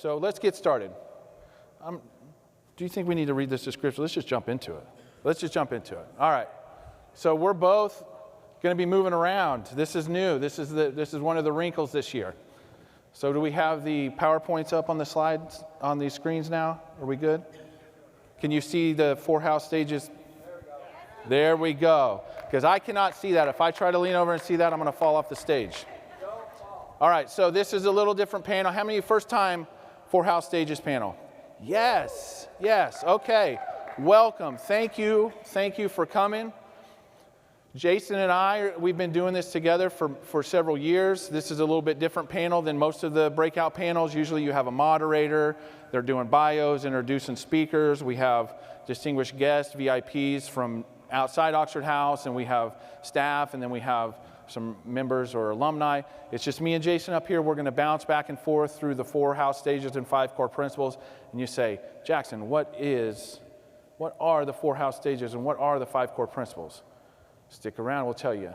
So let's get started. Do you think we need to read this description? Let's just jump into it. All right. So we're both going to be moving around. This is new. This is one of the wrinkles this year. So do we have the PowerPoints up on the slides, on these screens now? Are we good? Can you see the 4 house stages? There we go. Because I cannot see that. If I try to lean over and see that, I'm going to fall off the stage. All right, so this is a little different panel. How many first time 4 house stages panel? Yes, okay. Welcome, thank you for coming. Jason and I, we've been doing this together for several years. This is a little bit different panel than most of the breakout panels. Usually you have a moderator, they're doing bios, introducing speakers. We have distinguished guests, VIPs from outside Oxford House, and we have staff, and then we have some members or alumni. It's just me and Jason up here. We're going to bounce back and forth through the 4 house stages and 5 core principles. And you say, Jackson, what are the 4 house stages and what are the 5 core principles? Stick around, we'll tell you.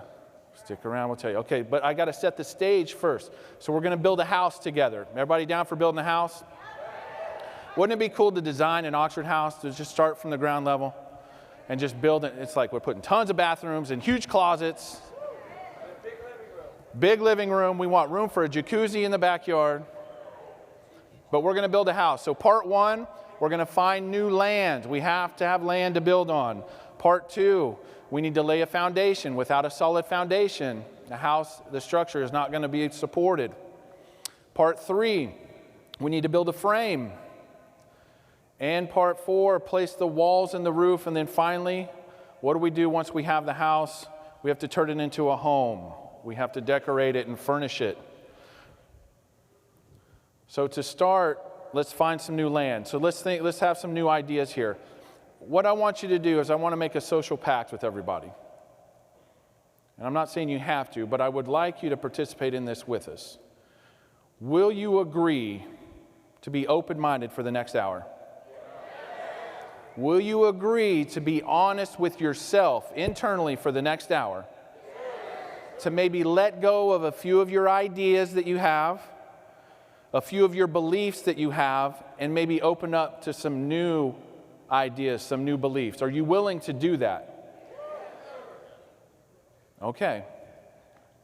Okay, but I got to set the stage first. So we're going to build a house together. Everybody down for building a house? Wouldn't it be cool to design an Oxford House to just start from the ground level and just build it? It's like we're putting tons of bathrooms and huge closets. Big living room. We want room for a jacuzzi in the backyard. But we're going to build a house. So part 1, we're going to find new land. We have to have land to build on. Part 2, we need to lay a foundation. Without a solid foundation, the structure is not going to be supported. Part 3, we need to build a frame. And part 4, place the walls and the roof. And then finally, what do we do once we have the house? We have to turn it into a home. We have to decorate it and furnish it. So to start, let's find some new land. So let's have some new ideas here. What I want you to do is I want to make a social pact with everybody. And I'm not saying you have to, but I would like you to participate in this with us. Will you agree to be open-minded for the next hour? Will you agree to be honest with yourself internally for the next hour? To maybe let go of a few of your ideas that you have, a few of your beliefs that you have, and maybe open up to some new ideas, some new beliefs. Are you willing to do that? Okay,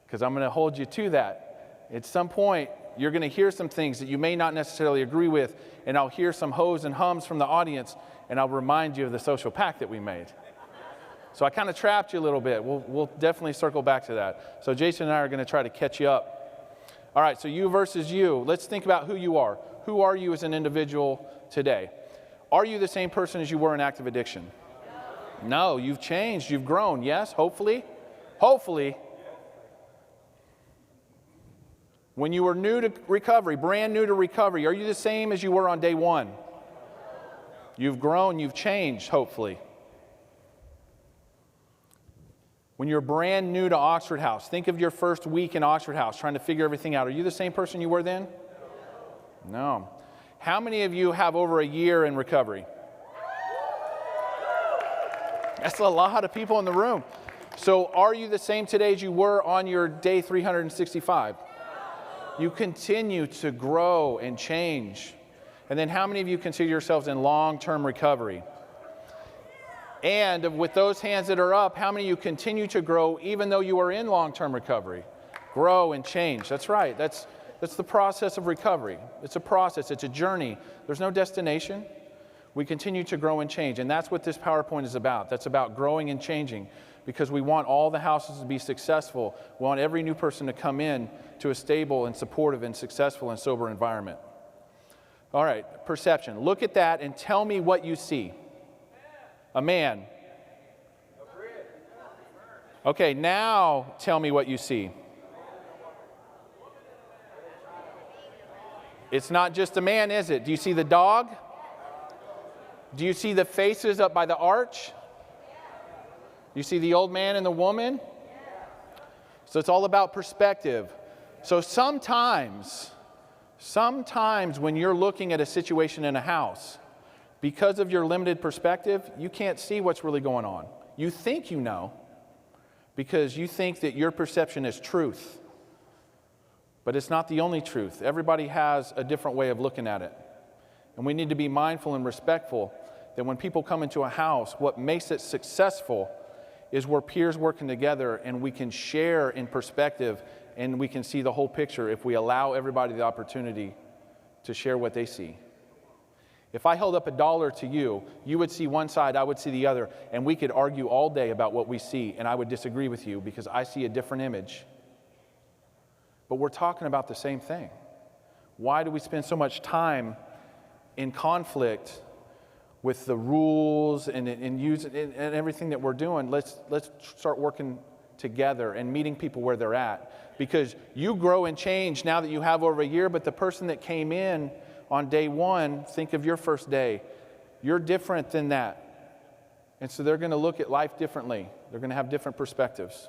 because I'm going to hold you to that. At some point, you're going to hear some things that you may not necessarily agree with, and I'll hear some hoes and hums from the audience, and I'll remind you of the social pact that we made. So I kind of trapped you a little bit. We'll definitely circle back to that. So Jason and I are going to try to catch you up. All right, so you versus you. Let's think about who you are. Who are you as an individual today? Are you the same person as you were in active addiction? No, you've changed. You've grown. Yes, hopefully. Hopefully. When you were new to recovery, brand new to recovery, are you the same as you were on day 1? You've grown. You've changed, hopefully. When you're brand new to Oxford House, think of your first week in Oxford House, trying to figure everything out. Are you the same person you were then? No. How many of you have over a year in recovery? That's a lot of people in the room. So are you the same today as you were on your day 365? You continue to grow and change. And then how many of you consider yourselves in long-term recovery? And with those hands that are up, how many of you continue to grow even though you are in long-term recovery? Grow and change. That's right. That's the process of recovery. It's a process. It's a journey. There's no destination. We continue to grow and change. And that's what this PowerPoint is about. That's about growing and changing because we want all the houses to be successful. We want every new person to come in to a stable and supportive and successful and sober environment. All right, perception. Look at that and tell me what you see. A man. Okay, now tell me what you see. It's not just a man, is it? Do you see the dog? Do you see the faces up by the arch? You see the old man and the woman? So it's all about perspective. So sometimes when you're looking at a situation in a house, because of your limited perspective, you can't see what's really going on. You think you know because you think that your perception is truth. But it's not the only truth. Everybody has a different way of looking at it. And we need to be mindful and respectful that when people come into a house, what makes it successful is we're peers working together and we can share in perspective and we can see the whole picture if we allow everybody the opportunity to share what they see. If I held up $1 to you, you would see one side, I would see the other, and we could argue all day about what we see, and I would disagree with you because I see a different image. But we're talking about the same thing. Why do we spend so much time in conflict with the rules and everything that we're doing? Let's start working together and meeting people where they're at. Because you grow and change now that you have over a year, but the person that came in on day one, think of your first day. You're different than that. And so they're going to look at life differently. They're going to have different perspectives.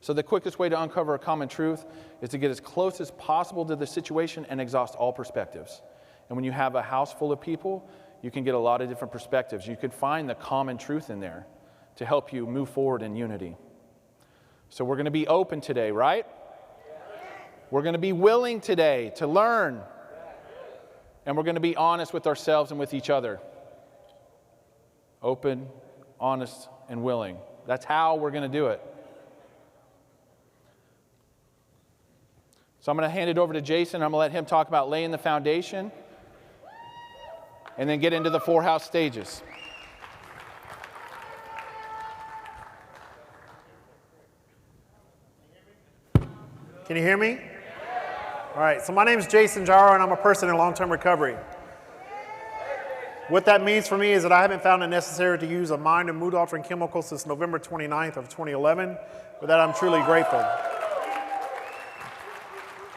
So the quickest way to uncover a common truth is to get as close as possible to the situation and exhaust all perspectives. And when you have a house full of people, you can get a lot of different perspectives. You could find the common truth in there to help you move forward in unity. So we're going to be open today, right? We're going to be willing today to learn. And we're going to be honest with ourselves and with each other. Open, honest, and willing. That's how we're going to do it. So I'm going to hand it over to Jason. I'm going to let him talk about laying the foundation and then get into the 4 house stages. Can you hear me? All right, so my name is Jason Jaro, and I'm a person in long-term recovery. What that means for me is that I haven't found it necessary to use a mind and mood-altering chemical since November 29th of 2011. For that, I'm truly grateful.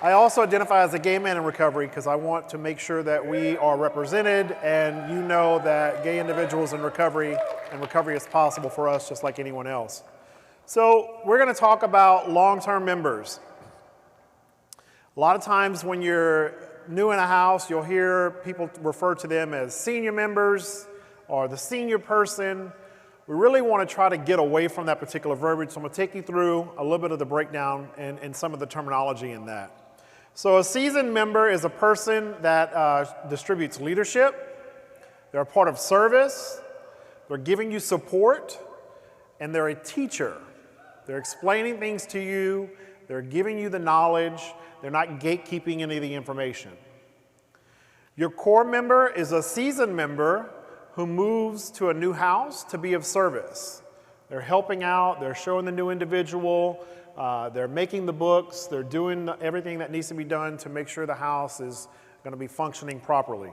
I also identify as a gay man in recovery because I want to make sure that we are represented, and you know that gay individuals in recovery and recovery is possible for us just like anyone else. So we're going to talk about long-term members. A lot of times when you're new in a house, you'll hear people refer to them as senior members or the senior person. We really want to try to get away from that particular verbiage, so I'm going to take you through a little bit of the breakdown and some of the terminology in that. So a seasoned member is a person that distributes leadership. They're a part of service. They're giving you support. And they're a teacher. They're explaining things to you. They're giving you the knowledge. They're not gatekeeping any of the information. Your core member is a seasoned member who moves to a new house to be of service. They're helping out. They're showing the new individual. They're making the books. They're doing everything that needs to be done to make sure the house is going to be functioning properly.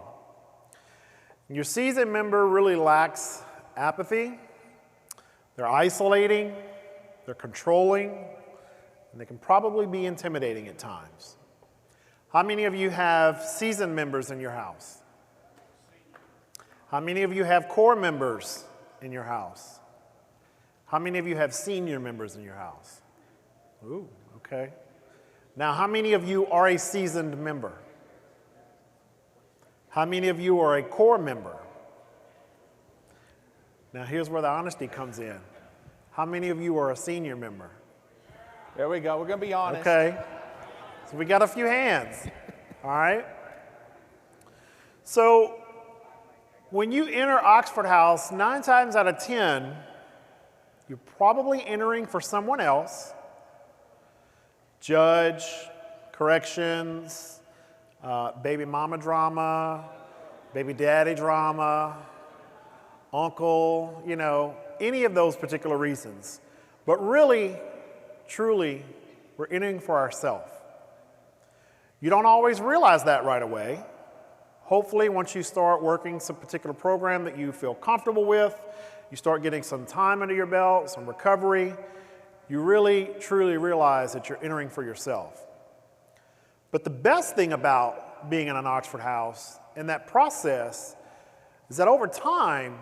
Your seasoned member really lacks apathy. They're isolating. They're controlling. And they can probably be intimidating at times. How many of you have seasoned members in your house? How many of you have core members in your house? How many of you have senior members in your house? Ooh, okay. Now, how many of you are a seasoned member? How many of you are a core member? Now, here's where the honesty comes in. How many of you are a senior member? There we go. We're going to be honest. Okay. So we got a few hands. All right. So when you enter Oxford House, 9 times out of 10, you're probably entering for someone else. Judge, corrections, baby mama drama, baby daddy drama, uncle, any of those particular reasons. But really, truly, we're entering for ourselves. You don't always realize that right away. Hopefully, once you start working some particular program that you feel comfortable with, you start getting some time under your belt, some recovery, you really, truly realize that you're entering for yourself. But the best thing about being in an Oxford House and that process is that over time,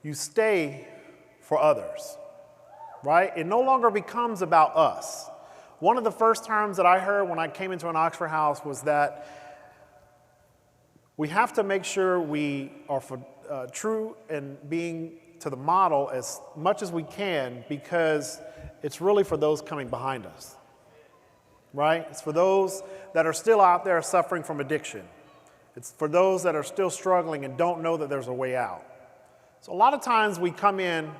you stay for others, right? It no longer becomes about us. One of the first terms that I heard when I came into an Oxford House was that we have to make sure we are true and being to the model as much as we can, because it's really for those coming behind us. right? It's for those that are still out there suffering from addiction. It's for those that are still struggling and don't know that there's a way out. So a lot of times we come in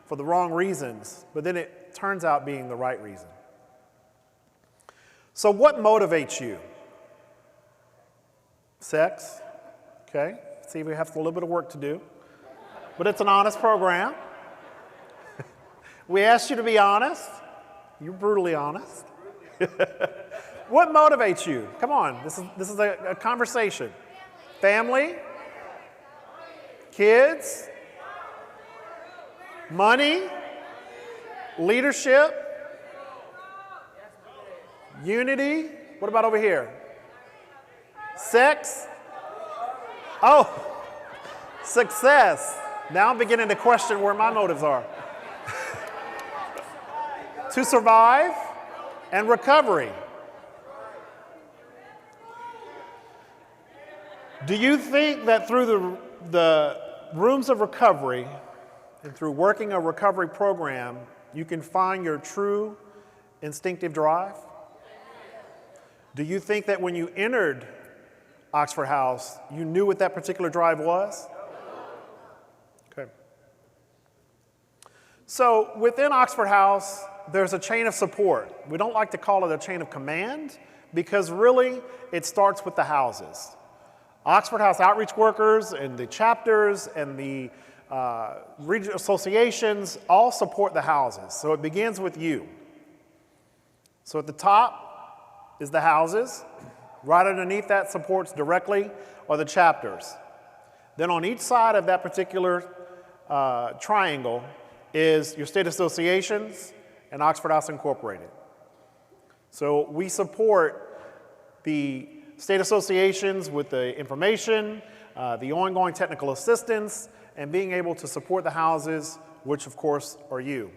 for the wrong reasons, but then it turns out being the right reason. So what motivates you? Sex, okay? See, we have a little bit of work to do, but it's an honest program. We asked you to be honest. You're brutally honest. What motivates you? Come on, this is a conversation. Family? Kids? Money? Leadership? Unity? What about over here? Sex? Oh, success. Now I'm beginning to question where my motives are. To survive and recovery. Do you think that through the rooms of recovery and through working a recovery program, you can find your true instinctive drive? Do you think that when you entered Oxford House, you knew what that particular drive was? Okay. So within Oxford House, there's a chain of support. We don't like to call it a chain of command because really it starts with the houses. Oxford House outreach workers and the chapters and the regional associations all support the houses. So it begins with you. So at the top is the houses. Right underneath that supports directly are the chapters. Then on each side of that particular triangle is your state associations and Oxford House Incorporated. So we support the state associations with the information, the ongoing technical assistance, and being able to support the houses, which of course are you.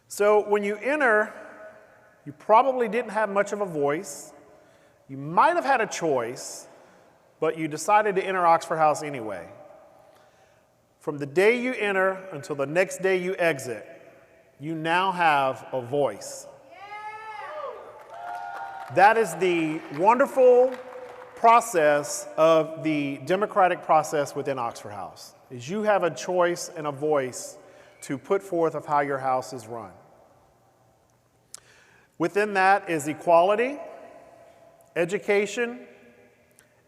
So when you enter, you probably didn't have much of a voice. You might have had a choice, but you decided to enter Oxford House anyway. From the day you enter until the next day you exit, you now have a voice. That is the wonderful process of the democratic process within Oxford House, is you have a choice and a voice to put forth of how your house is run. Within that is equality, education,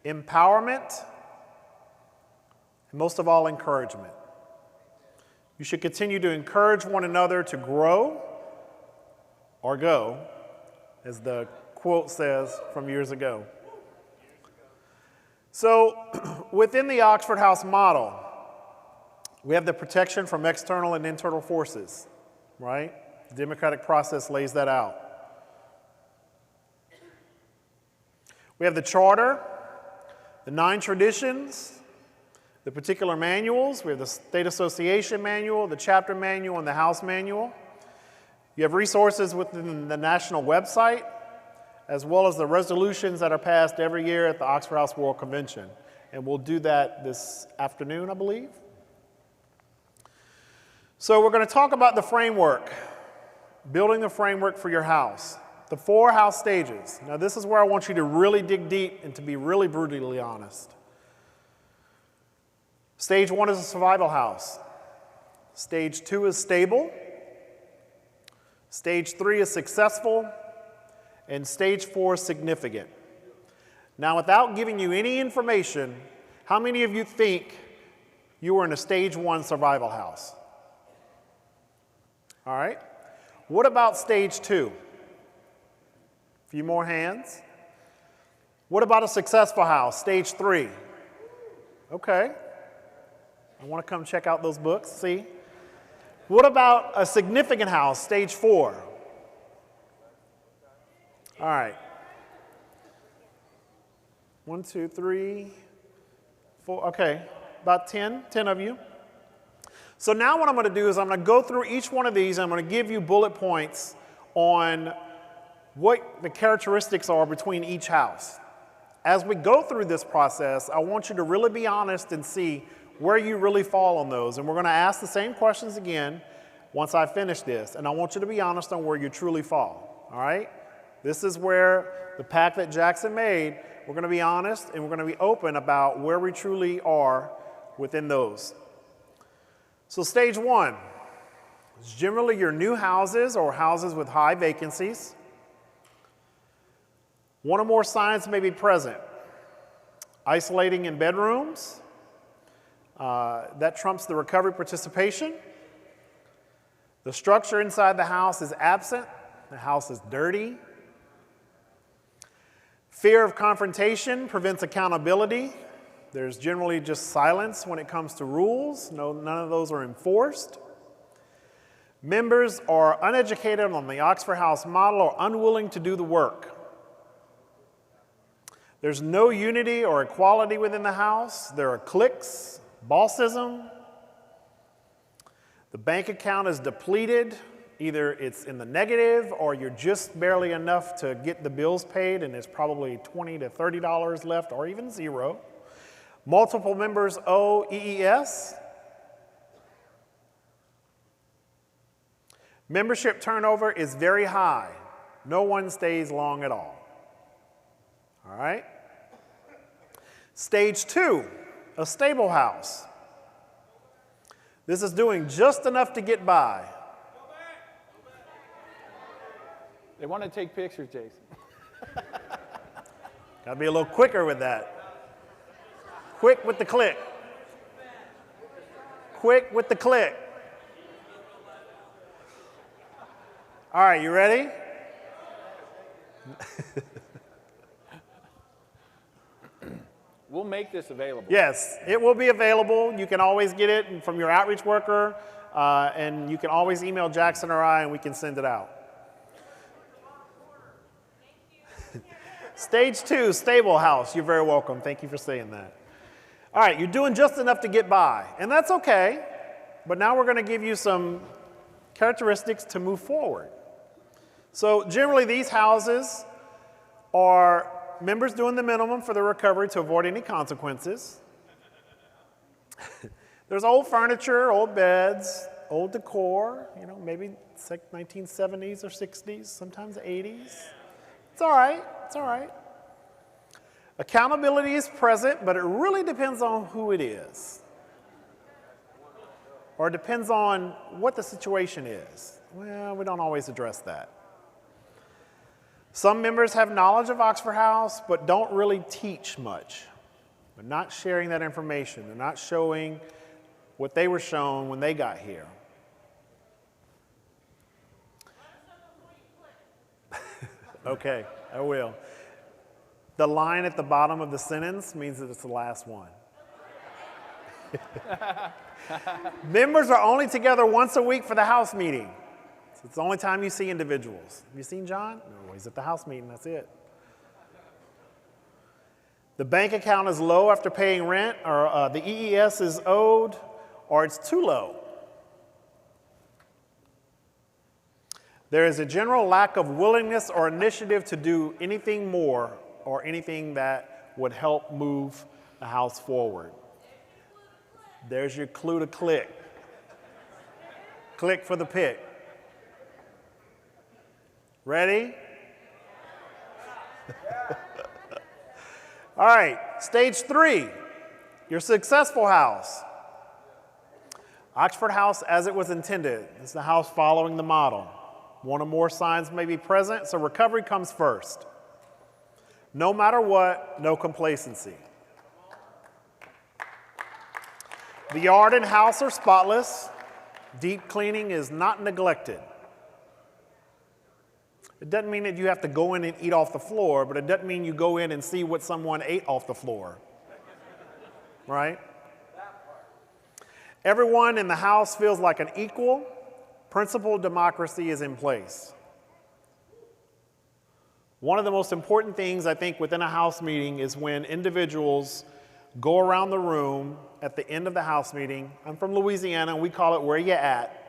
empowerment, and most of all, encouragement. You should continue to encourage one another to grow or go, as the quote says from years ago. So within the Oxford House model, we have the protection from external and internal forces, right? The democratic process lays that out. We have the charter, the 9 traditions, the particular manuals. We have the State Association Manual, the Chapter Manual, and the House Manual. You have resources within the national website, as well as the resolutions that are passed every year at the Oxford House World Convention. And we'll do that this afternoon, I believe. So we're going to talk about the framework, building the framework for your house. The 4 house stages. Now this is where I want you to really dig deep and to be really brutally honest. Stage 1 is a survival house. Stage 2 is stable. Stage 3 is successful. And stage 4 is significant. Now, without giving you any information, how many of you think you were in a stage 1 survival house? All right. What about stage 2? A few more hands. What about a successful house, stage 3? Okay. I want to come check out those books, see? What about a significant house, stage 4? All right. 1, 2, 3, 4. Okay, about 10 of you. So now what I'm going to do is I'm going to go through each one of these. And I'm going to give you bullet points on what the characteristics are between each house. As we go through this process, I want you to really be honest and see where you really fall on those. And we're going to ask the same questions again once I finish this. And I want you to be honest on where you truly fall. All right? This is where the pact that Jackson made, we're going to be honest and we're going to be open about where we truly are within those. So stage one is generally your new houses or houses with high vacancies. One or more signs may be present. Isolating in bedrooms, that trumps the recovery participation. The structure inside the house is absent. The house is dirty. Fear of confrontation prevents accountability. There's generally just silence when it comes to rules. None of those are enforced. Members are uneducated on the Oxford House model or unwilling to do the work. There's no unity or equality within the house. There are cliques, bossism. The bank account is depleted. Either it's in the negative or you're just barely enough to get the bills paid and there's probably $20 to $30 left or even zero. Multiple members owe EES. Membership turnover is very high. No one stays long at all. All right? Stage two, a stable house. This is doing just enough to get by. They want to take pictures, Jason. Got to be a little quicker with that. Quick with the click. Quick with the click. All right, you ready? We'll make this available. Yes, it will be available. You can always get it from your outreach worker, and you can always email Jackson or I, and we can send it out. Stage two, stable house. You're very welcome. Thank you for saying that. All right, you're doing just enough to get by, and that's okay. But now we're going to give you some characteristics to move forward. So generally, these houses are members doing the minimum for the recovery to avoid any consequences. There's old furniture, old beds, old decor, maybe it's like 1970s or 60s, sometimes 80s. It's all right, it's all right. Accountability is present, but it really depends on who it is. Or it depends on what the situation is. Well, we don't always address that. Some members have knowledge of Oxford House, but don't really teach much. They're not sharing that information. They're not showing what they were shown when they got here. Okay, I will. The line at the bottom of the sentence means that it's the last one. Members are only together once a week for the house meeting. So it's the only time you see individuals. Have you seen John? No, he's at the house meeting, that's it. The bank account is low after paying rent, or the EES is owed, or it's too low. There is a general lack of willingness or initiative to do anything more or anything that would help move the house forward. There's your clue to click. Click for the pick. Ready? All right, stage three, your successful house. Oxford House as it was intended. It's the house following the model. One or more signs may be present, so recovery comes first. No matter what, no complacency. The yard and house are spotless. Deep cleaning is not neglected. It doesn't mean that you have to go in and eat off the floor, but it doesn't mean you go in and see what someone ate off the floor. Right? Everyone in the house feels like an equal. Principled democracy is in place. One of the most important things, I think, within a house meeting is when individuals go around the room at the end of the house meeting. I'm from Louisiana, and we call it where you at,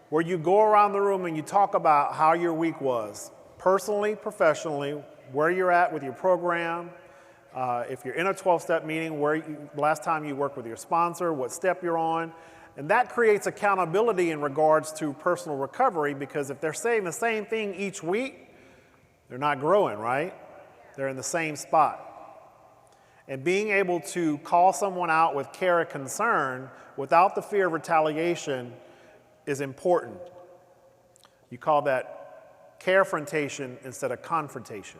where you go around the room and you talk about how your week was, personally, professionally, where you're at with your program, if you're in a 12-step meeting, last time you worked with your sponsor, what step you're on. And that creates accountability in regards to personal recovery, because if they're saying the same thing each week, They're not growing, right? They're in the same spot. And being able to call someone out with care and concern without the fear of retaliation is important. You call that carefrontation instead of confrontation.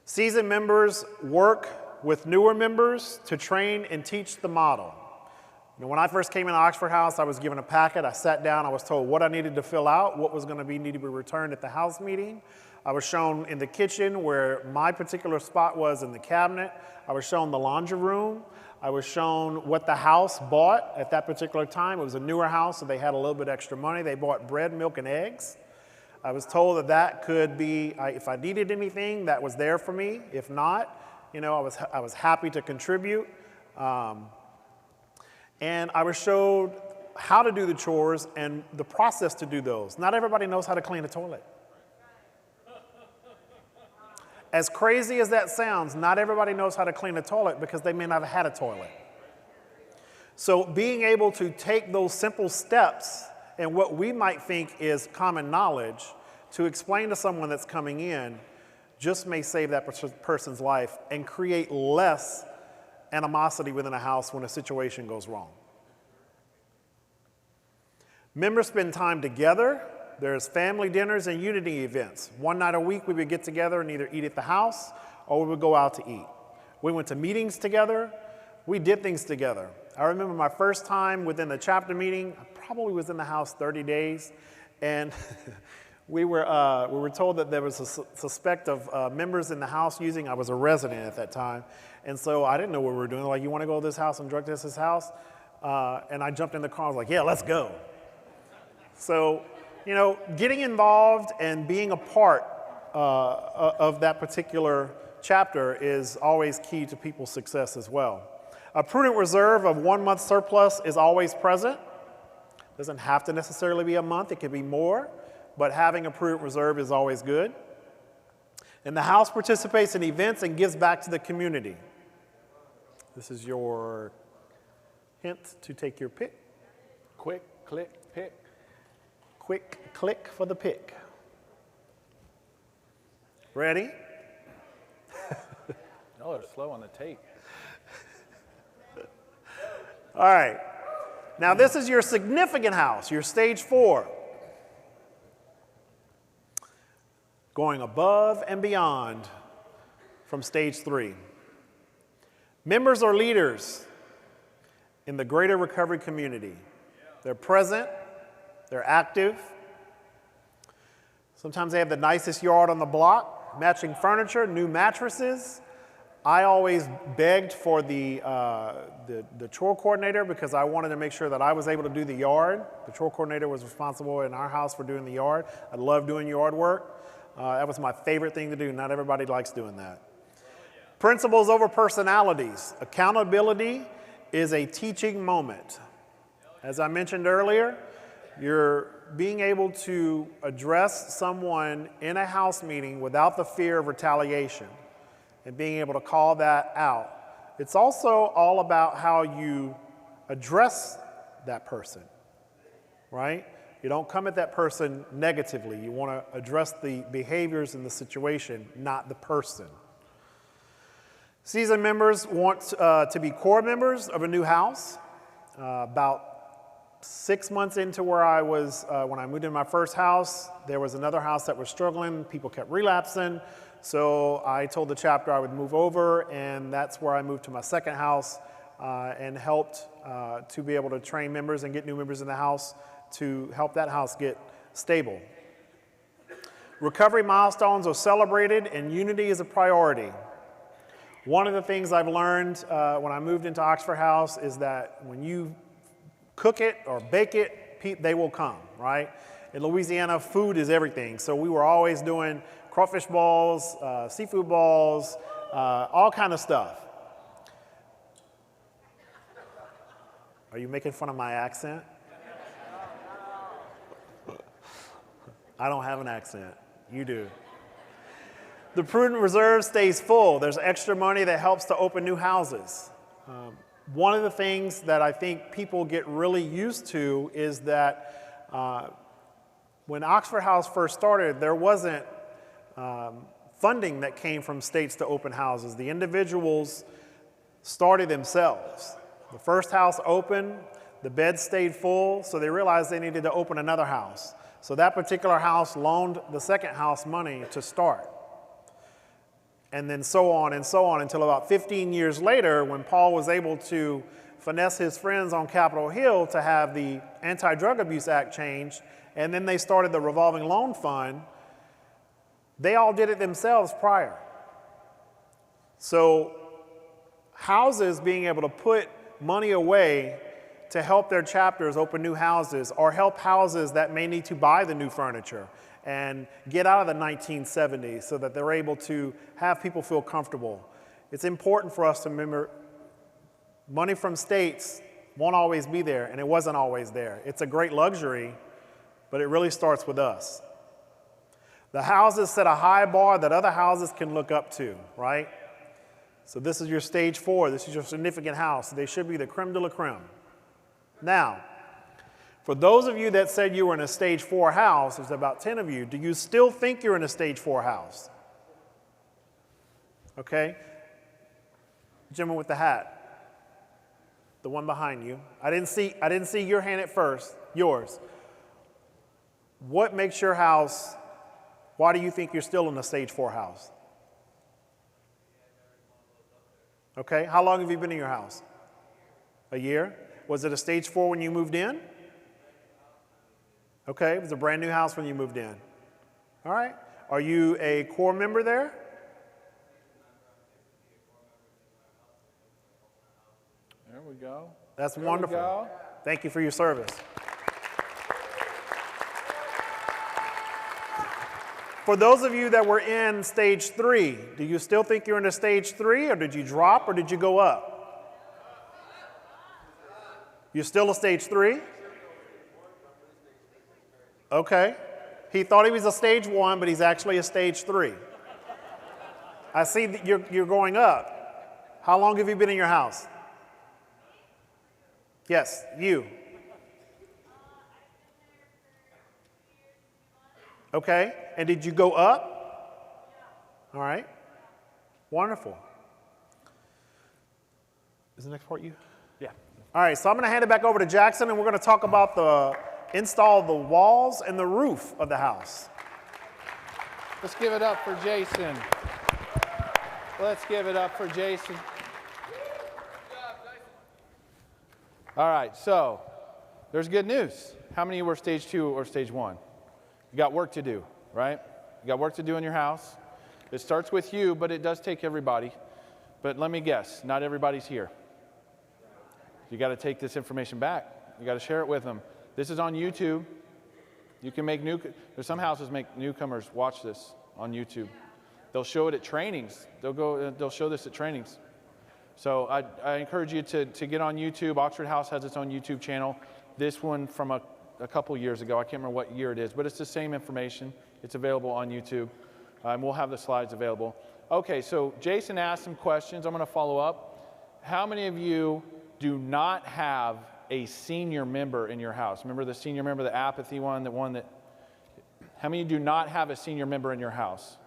Seasoned members work with newer members to train and teach the model. You know, when I first came into Oxford House, I was given a packet. I sat down. I was told what I needed to fill out, what was going to need to be returned at the house meeting. I was shown in the kitchen where my particular spot was in the cabinet. I was shown the laundry room. I was shown what the house bought at that particular time. It was a newer house, so they had a little bit extra money. They bought bread, milk, and eggs. I was told that that could be, if I needed anything, that was there for me. If not, you know, I was happy to contribute. And I was showed how to do the chores and the process to do those. Not everybody knows how to clean a toilet. As crazy as that sounds, not everybody knows how to clean a toilet because they may not have had a toilet. So being able to take those simple steps and what we might think is common knowledge to explain to someone that's coming in just may save that person's life and create less animosity within a house when a situation goes wrong. Members spend time together. There's family dinners and unity events. One night a week we would get together and either eat at the house or we would go out to eat. We went to meetings together. We did things together. I remember my first time within the chapter meeting, I probably was in the house 30 days, and we were told that there was a suspect of members in the house using, I was a resident at that time, and so I didn't know what we were doing. Like, you want to go to this house and drug test this house? And I jumped in the car, I was like, yeah, let's go. So, you know, getting involved and being a part of that particular chapter is always key to people's success as well. A prudent reserve of 1 month surplus is always present. Doesn't have to necessarily be a month, it could be more, but having a prudent reserve is always good. And the house participates in events and gives back to the community. This is your hint to take your pick. Quick, click, pick. Quick click for the pick. Ready? Y'all are slow on the tape. All right. Now this is your significant house, your stage 4. Going above and beyond from stage 3. Members are leaders in the greater recovery community. They're present, they're active. Sometimes they have the nicest yard on the block, matching furniture, new mattresses. I always begged for the chore coordinator because I wanted to make sure that I was able to do the yard. The chore coordinator was responsible in our house for doing the yard. I love doing yard work. That was my favorite thing to do. Not everybody likes doing that. Principles over personalities. Accountability is a teaching moment. As I mentioned earlier, you're being able to address someone in a house meeting without the fear of retaliation and being able to call that out. It's also all about how you address that person, right? You don't come at that person negatively. You want to address the behaviors in the situation, not the person. Seasoned members want to be core members of a new house. About 6 months into where I was, when I moved into my first house, there was another house that was struggling. People kept relapsing. So I told the chapter I would move over, and that's where I moved to my second house and helped to be able to train members and get new members in the house to help that house get stable. Recovery milestones are celebrated, and unity is a priority. One of the things I've learned when I moved into Oxford House is that when you cook it or bake it, they will come, right? In Louisiana, food is everything. So we were always doing crawfish balls, seafood balls, all kind of stuff. Are you making fun of my accent? I don't have an accent. You do. The prudent reserve stays full. There's extra money that helps to open new houses. One of the things that I think people get really used to is that When Oxford House first started, there wasn't funding that came from states to open houses. The individuals started themselves. The first house opened, the beds stayed full, so they realized they needed to open another house. So that particular house loaned the second house money to start. And then so on until about 15 years later, when Paul was able to finesse his friends on Capitol Hill to have the Anti-Drug Abuse Act changed, and then they started the revolving loan fund. They all did it themselves prior. So houses being able to put money away to help their chapters open new houses or help houses that may need to buy the new furniture and get out of the 1970s so that they're able to have people feel comfortable. It's important for us to remember money from states won't always be there, and it wasn't always there. It's a great luxury, but it really starts with us. The houses set a high bar that other houses can look up to, right? So this is your stage 4. This is your significant house. They should be the creme de la creme. Now, for those of you that said you were in a stage 4 house, there's about 10 of you, do you still think you're in a stage 4 house? Okay. Gentleman with the hat. The one behind you. I didn't see your hand at first. Yours. What makes your house, why do you think you're still in a stage 4 house? Okay, how long have you been in your house? A year? Was it a stage 4 when you moved in? Okay, it was a brand new house when you moved in. All right, are you a core member there? There we go. That's wonderful. Thank you for your service. For those of you that were in stage 3, do you still think you're in a stage 3, or did you drop, or did you go up? You're still a stage 3? Okay. He thought he was a stage 1, but he's actually a stage 3. I see that you're going up. How long have you been in your house? Yes, you. Okay, and did you go up? All right, wonderful. Is the next part you? Yeah. All right, so I'm going to hand it back over to Jackson, and we're going to talk about the install of the walls and the roof of the house. Let's give it up for Jason. Let's give it up for Jason. All right, so there's good news. How many were stage 2 or stage 1? You got work to do, right? You got work to do in your house. It starts with you, but it does take everybody. But let me guess, not everybody's here. You got to take this information back. You got to share it with them. This is on YouTube. You can make there's some houses make newcomers watch this on YouTube. They'll show it at trainings. They'll show this at trainings. So I encourage you to get on YouTube. Oxford House has its own YouTube channel. This one from a couple years ago. I can't remember what year it is, but it's the same information. It's available on YouTube. We'll have the slides available. Okay, so Jason asked some questions. I'm going to follow up. How many of you do not have a senior member in your house? Remember the senior member, the apathy one, how many do not have a senior member in your house?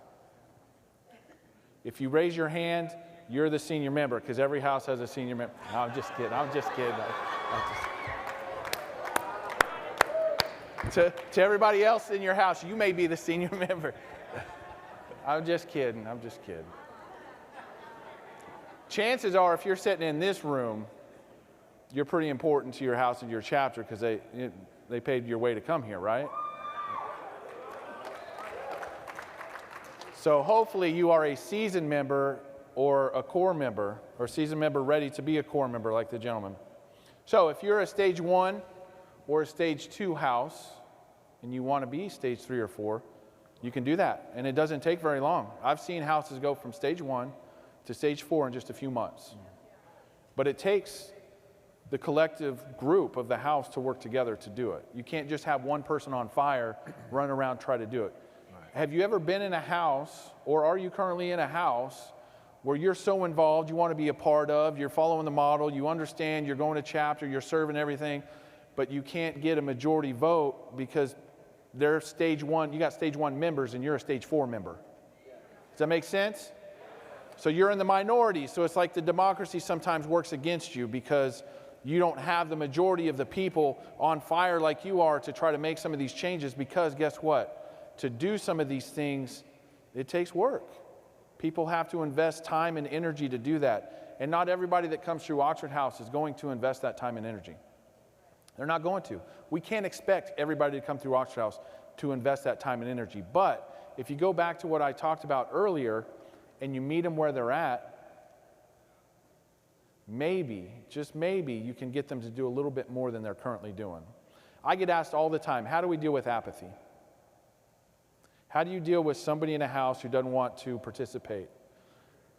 If you raise your hand, you're the senior member, because every house has a senior member. No, I'm just kidding. To everybody else in your house, you may be the senior member. I'm just kidding. Chances are, if you're sitting in this room, you're pretty important to your house and your chapter, because they paid your way to come here, right? So hopefully you are a seasoned member or a core member, or seasoned member ready to be a core member like the gentleman. So if you're a stage 1 or a stage 2 house, and you want to be stage 3 or 4, you can do that. And it doesn't take very long. I've seen houses go from stage 1 to stage 4 in just a few months. But it takes the collective group of the house to work together to do it. You can't just have one person on fire run around try to do it. Right. Have you ever been in a house, or are you currently in a house, where you're so involved, you want to be a part of, you're following the model, you understand, you're going to chapter, you're serving everything, but you can't get a majority vote because They're stage 1. You got stage 1 members and you're a stage 4 member. Does that make sense? So you're in the minority. So it's like the democracy sometimes works against you because you don't have the majority of the people on fire like you are to try to make some of these changes, because guess what? To do some of these things, it takes work. People have to invest time and energy to do that. And not everybody that comes through Oxford House is going to invest that time and energy. They're not going to. We can't expect everybody to come through Oxford House to invest that time and energy. But if you go back to what I talked about earlier and you meet them where they're at, maybe, just maybe, you can get them to do a little bit more than they're currently doing. I get asked all the time, how do we deal with apathy? How do you deal with somebody in a house who doesn't want to participate?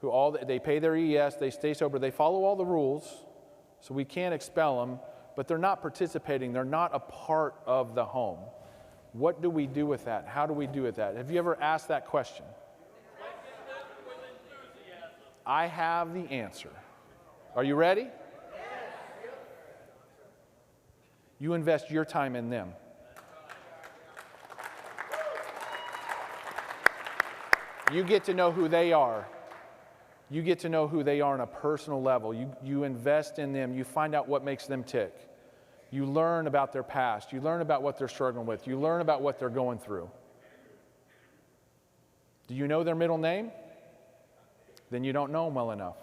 They pay their ES, they stay sober, they follow all the rules, so we can't expel them, but they're not participating, they're not a part of the home. What do we do with that? How do we do with that? Have you ever asked that question? I have the answer. Are you ready? You invest your time in them. You get to know who they are. You get to know who they are on a personal level. You invest in them. You find out what makes them tick. You learn about their past. You learn about what they're struggling with. You learn about what they're going through. Do you know their middle name? Then you don't know them well enough.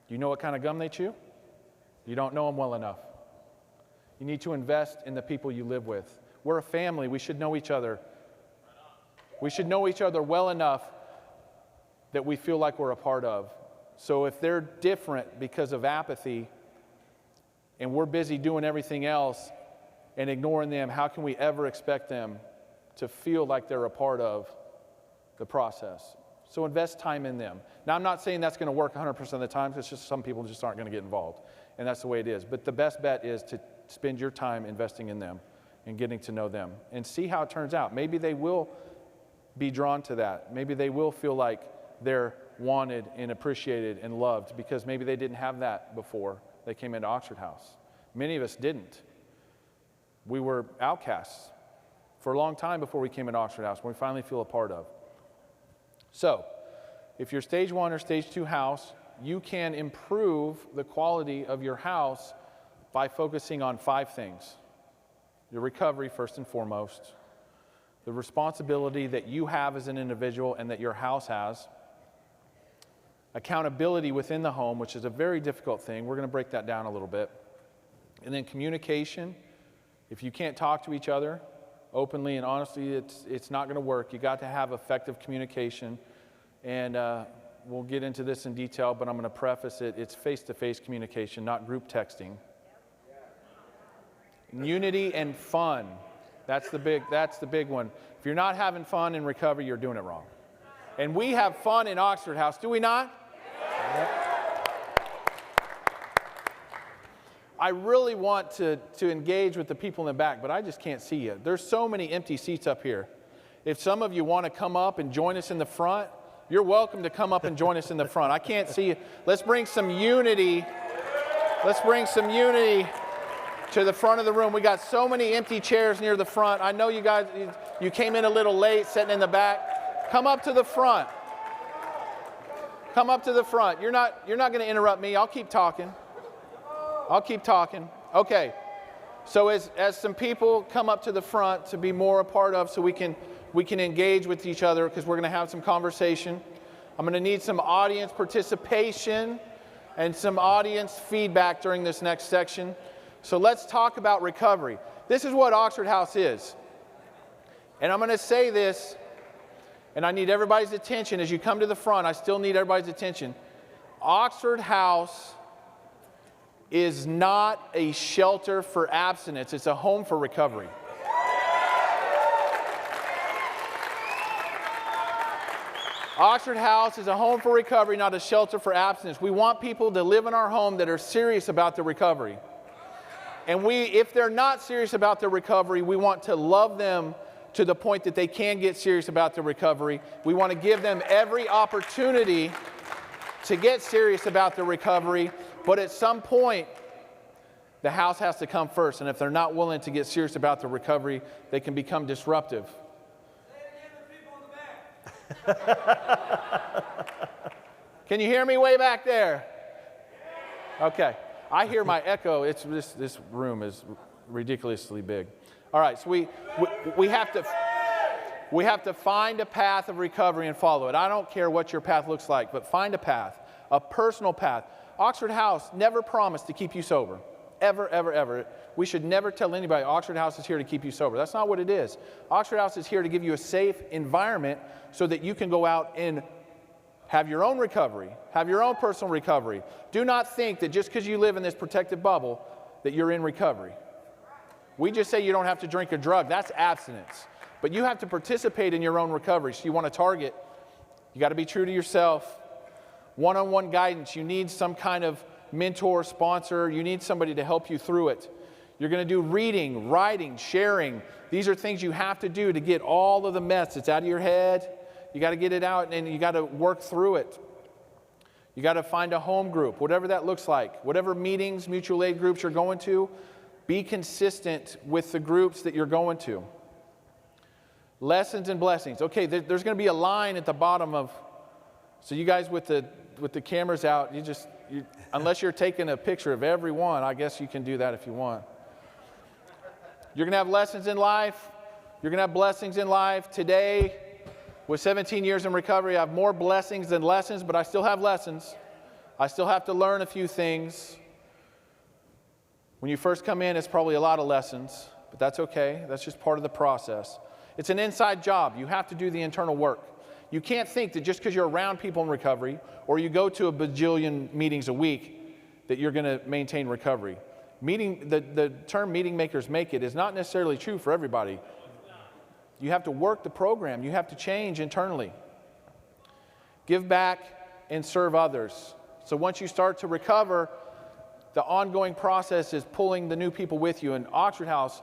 Do you know what kind of gum they chew? You don't know them well enough. You need to invest in the people you live with. We're a family. We should know each other. We should know each other well enough that we feel like we're a part of. So if they're different because of apathy and we're busy doing everything else and ignoring them, how can we ever expect them to feel like they're a part of the process? So invest time in them. Now, I'm not saying that's going to work 100% of the time. It's just some people just aren't going to get involved. And that's the way it is. But the best bet is to spend your time investing in them and getting to know them and see how it turns out. Maybe they will be drawn to that. Maybe they will feel like they're wanted and appreciated and loved because maybe they didn't have that before they came into Oxford House. Many of us didn't. We were outcasts for a long time before we came into Oxford House, when we finally feel a part of. So, if you're stage 1 or stage 2 house, you can improve the quality of your house by focusing on 5 things. Your recovery, first and foremost. The responsibility that you have as an individual and that your house has. Accountability within the home, which is a very difficult thing. We're going to break that down a little bit. And then communication. If you can't talk to each other openly and honestly, it's not going to work. You got to have effective communication. And we'll get into this in detail, but I'm going to preface it. It's face-to-face communication, not group texting. Unity and fun. That's the big one. If you're not having fun in recovery, you're doing it wrong. And we have fun in Oxford House, do we not? I really want to engage with the people in the back, but I just can't see you. There's so many empty seats up here. If some of you want to come up and join us in the front, you're welcome to come up and join us in the front. I can't see you. Let's bring some unity. Let's bring some unity to the front of the room. We got so many empty chairs near the front. I know you guys, you came in a little late, sitting in the back. Come up to the front. Come up to the front. You're not going to interrupt me. I'll keep talking. Okay. So as some people come up to the front to be more a part of, so we can engage with each other, because we're going to have some conversation. I'm going to need some audience participation and some audience feedback during this next section. So let's talk about recovery. This is what Oxford House is. And I'm going to say this, and I need everybody's attention. As you come to the front, I still need everybody's attention. Oxford House is not a shelter for abstinence. It's a home for recovery. Oxford House is a home for recovery, not a shelter for abstinence. We want people to live in our home that are serious about their recovery. And if they're not serious about their recovery, we want to love them to the point that they can get serious about their recovery. We want to give them every opportunity to get serious about their recovery. But at some point, The house has to come first, and if they're not willing to get serious about the recovery, they can become disruptive. Can you hear me way back there? Okay. I hear my echo. It's this room is ridiculously big. All right, so we have to find a path of recovery and follow it. I don't care what your path looks like, but find a path, a personal path. Oxford House never promised to keep you sober. Ever, ever, ever. We should never tell anybody Oxford House is here to keep you sober. That's not what it is. Oxford House is here to give you a safe environment so that you can go out and have your own recovery, have your own personal recovery. Do not think that just because you live in this protected bubble that you're in recovery. We just say you don't have to drink or drug. That's abstinence. But you have to participate in your own recovery. So you want to target. You got to be true to yourself. One-on-one guidance. You need some kind of mentor, sponsor. You need somebody to help you through it. You're going to do reading, writing, sharing. These are things you have to do to get all of the mess that's out of your head. You got to get it out, and you got to work through it. You got to find a home group, whatever that looks like. Whatever meetings, mutual aid groups you're going to, be consistent with the groups that you're going to. Lessons and blessings. Okay, there's going to be a line at the bottom of, so you guys with the cameras out, unless you're taking a picture of everyone, I guess you can do that if you want. You're going to have lessons in life. You're going to have blessings in life. Today, with 17 years in recovery, I have more blessings than lessons, but I still have lessons. I still have to learn a few things. When you first come in, it's probably a lot of lessons, but that's okay. That's just part of the process. It's an inside job. You have to do the internal work. You can't think that just because you're around people in recovery or you go to a bajillion meetings a week that you're going to maintain recovery. The term meeting makers make it is not necessarily true for everybody. You have to work the program. You have to change internally. Give back and serve others. So once you start to recover, the ongoing process is pulling the new people with you, and Oxford House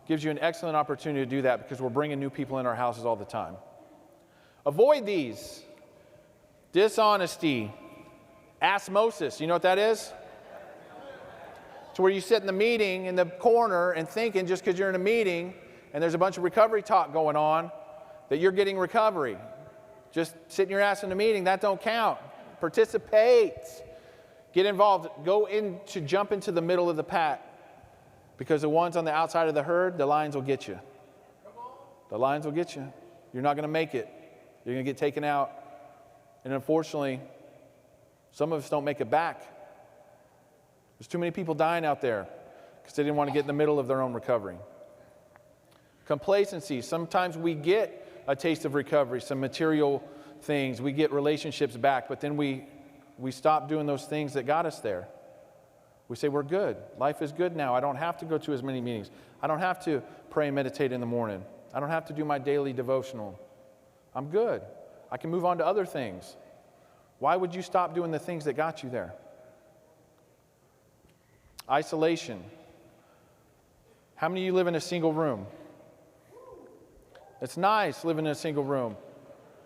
gives you an excellent opportunity to do that because we're bringing new people in our houses all the time. Avoid these. Dishonesty. Osmosis. You know what that is? It's where you sit in the meeting in the corner and thinking just because you're in a meeting and there's a bunch of recovery talk going on that you're getting recovery. Just sitting your ass in a meeting, that don't count. Participate. Get involved. Jump into the middle of the pack. Because the ones on the outside of the herd, the lions will get you. The lions will get you. You're not going to make it. You're going to get taken out. And unfortunately, some of us don't make it back. There's too many people dying out there because they didn't want to get in the middle of their own recovery. Complacency. Sometimes we get a taste of recovery, some material things. We get relationships back, but then we stop doing those things that got us there. We say, we're good. Life is good now. I don't have to go to as many meetings. I don't have to pray and meditate in the morning. I don't have to do my daily devotional. I'm good. I can move on to other things. Why would you stop doing the things that got you there? Isolation. How many of you live in a single room? It's nice living in a single room.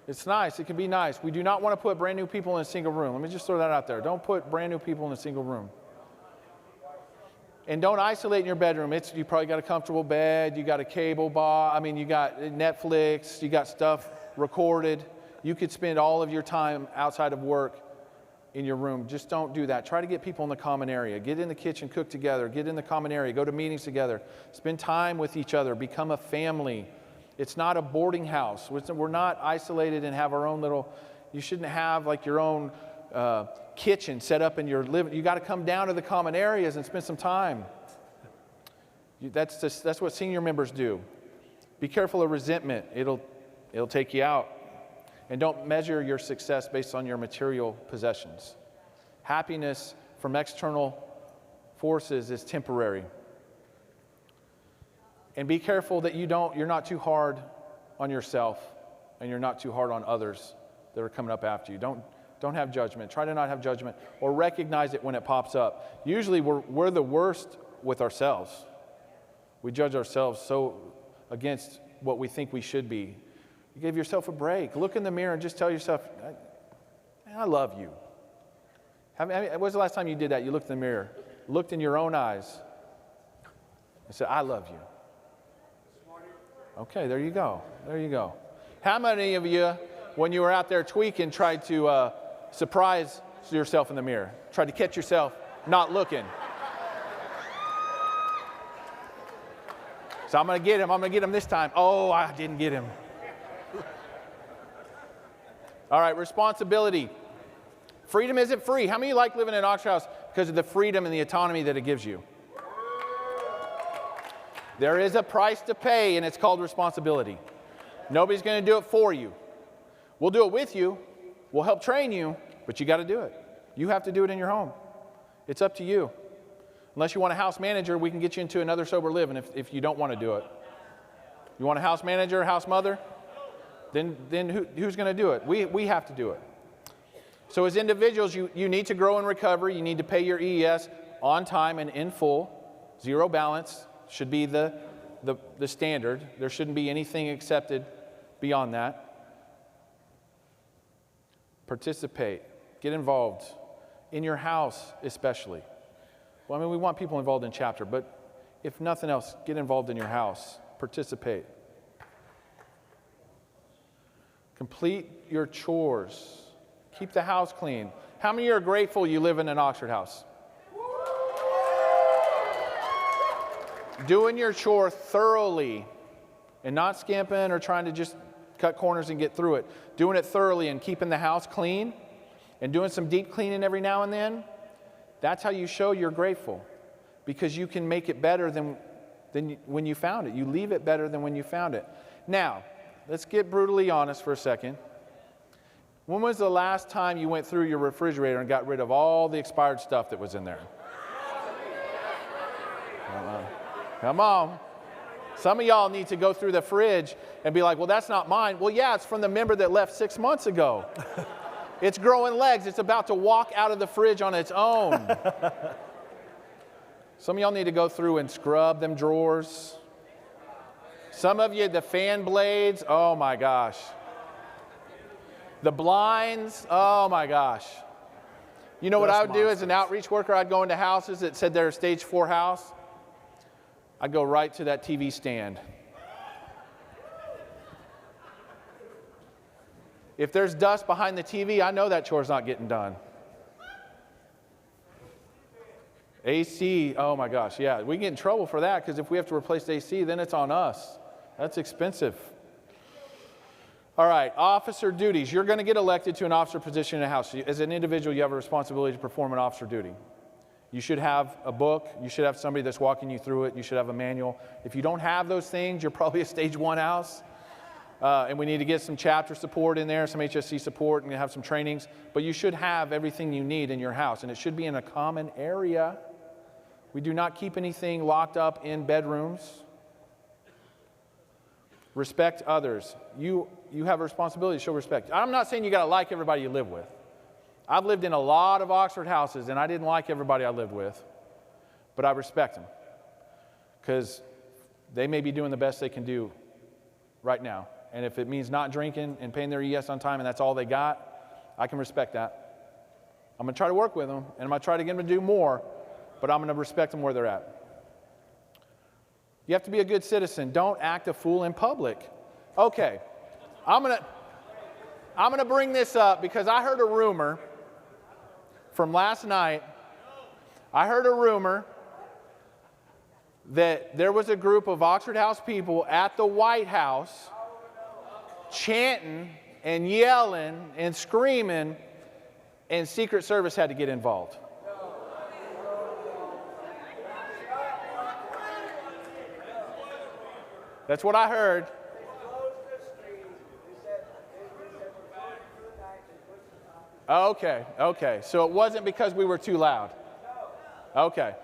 It's nice. It can be nice. We do not want to put brand new people in a single room. Let me just throw that out there. Don't put brand new people in a single room. And don't isolate in your bedroom. You probably got a comfortable bed. You got a cable box. You got Netflix. You got stuff recorded. You could spend all of your time outside of work in your room. Just don't do that. Try to get people in the common area. Get in the kitchen, cook together. Get in the common area. Go to meetings together. Spend time with each other. Become a family. It's not a boarding house. We're not isolated and have our own little, you shouldn't have like your own kitchen set up in your living. You got to come down to the common areas and spend some time. That's what senior members do. Be careful of resentment. It'll take you out. And don't measure your success based on your material possessions. Happiness from external forces is temporary. And be careful that you're not too hard on yourself and you're not too hard on others that are coming up after you. Don't have judgment. Try to not have judgment or recognize it when it pops up. Usually we're the worst with ourselves. We judge ourselves so against what we think we should be. You give yourself a break. Look in the mirror and just tell yourself, I love you. When was the last time you did that? You looked in the mirror, looked in your own eyes and say, I love you. Okay, there you go. There you go. How many of you, when you were out there tweaking, tried to surprise yourself in the mirror? Tried to catch yourself not looking? So I'm going to get him. I'm going to get him this time. Oh, I didn't get him. All right, responsibility. Freedom isn't free. How many of you like living in Oxford House because of the freedom and the autonomy that it gives you? There is a price to pay, and it's called responsibility. Nobody's going to do it for you. We'll do it with you. We'll help train you, but you got to do it. You have to do it in your home. It's up to you. Unless you want a house manager, we can get you into another sober living if you don't want to do it. You want a house manager, house mother? Then who's going to do it? We have to do it. So as individuals, you need to grow in recovery. You need to pay your EES on time and in full. Zero balance should be the standard. There shouldn't be anything accepted beyond that. Participate. Get involved. In your house especially. Well, I mean, we want people involved in chapter, but if nothing else, get involved in your house. Participate. Complete your chores. Keep the house clean. How many are grateful you live in an Oxford house? Doing your chore thoroughly and not skimping or trying to just cut corners and get through it. Doing it thoroughly and keeping the house clean and doing some deep cleaning every now and then. That's how you show you're grateful, because you can make it better than when you found it. You leave it better than when you found it. Now, let's get brutally honest for a second. When was the last time you went through your refrigerator and got rid of all the expired stuff that was in there? Come on. Some of y'all need to go through the fridge and be like, well, that's not mine. Well, yeah, it's from the member that left 6 months ago. It's growing legs. It's about to walk out of the fridge on its own. Some of y'all need to go through and scrub them drawers. Some of you, the fan blades, oh my gosh. The blinds, oh my gosh. You know what I would do as an outreach worker? I'd go into houses that said they're a stage 4 house. I'd go right to that TV stand. If there's dust behind the TV, I know that chore's not getting done. AC, oh my gosh, yeah. We get in trouble for that because if we have to replace the AC, then it's on us. That's expensive. All right, officer duties. You're going to get elected to an officer position in a house. As an individual, you have a responsibility to perform an officer duty. You should have a book. You should have somebody that's walking you through it. You should have a manual. If you don't have those things, you're probably a stage 1 house. And we need to get some chapter support in there, some HSC support, and have some trainings. But you should have everything you need in your house, and it should be in a common area. We do not keep anything locked up in bedrooms. Respect others. You have a responsibility to show respect. I'm not saying you got to like everybody you live with. I've lived in a lot of Oxford houses, and I didn't like everybody I lived with, but I respect them because they may be doing the best they can do right now. And if it means not drinking and paying their ES on time and that's all they got, I can respect that. I'm going to try to work with them, and I'm going to try to get them to do more, but I'm going to respect them where they're at. You have to be a good citizen. Don't act a fool in public. Okay, I'm going to bring this up because I heard a rumor from last night. I heard a rumor that there was a group of Oxford House people at the White House chanting and yelling and screaming, and Secret Service had to get involved. That's what I heard. Okay. So it wasn't because we were too loud. Okay.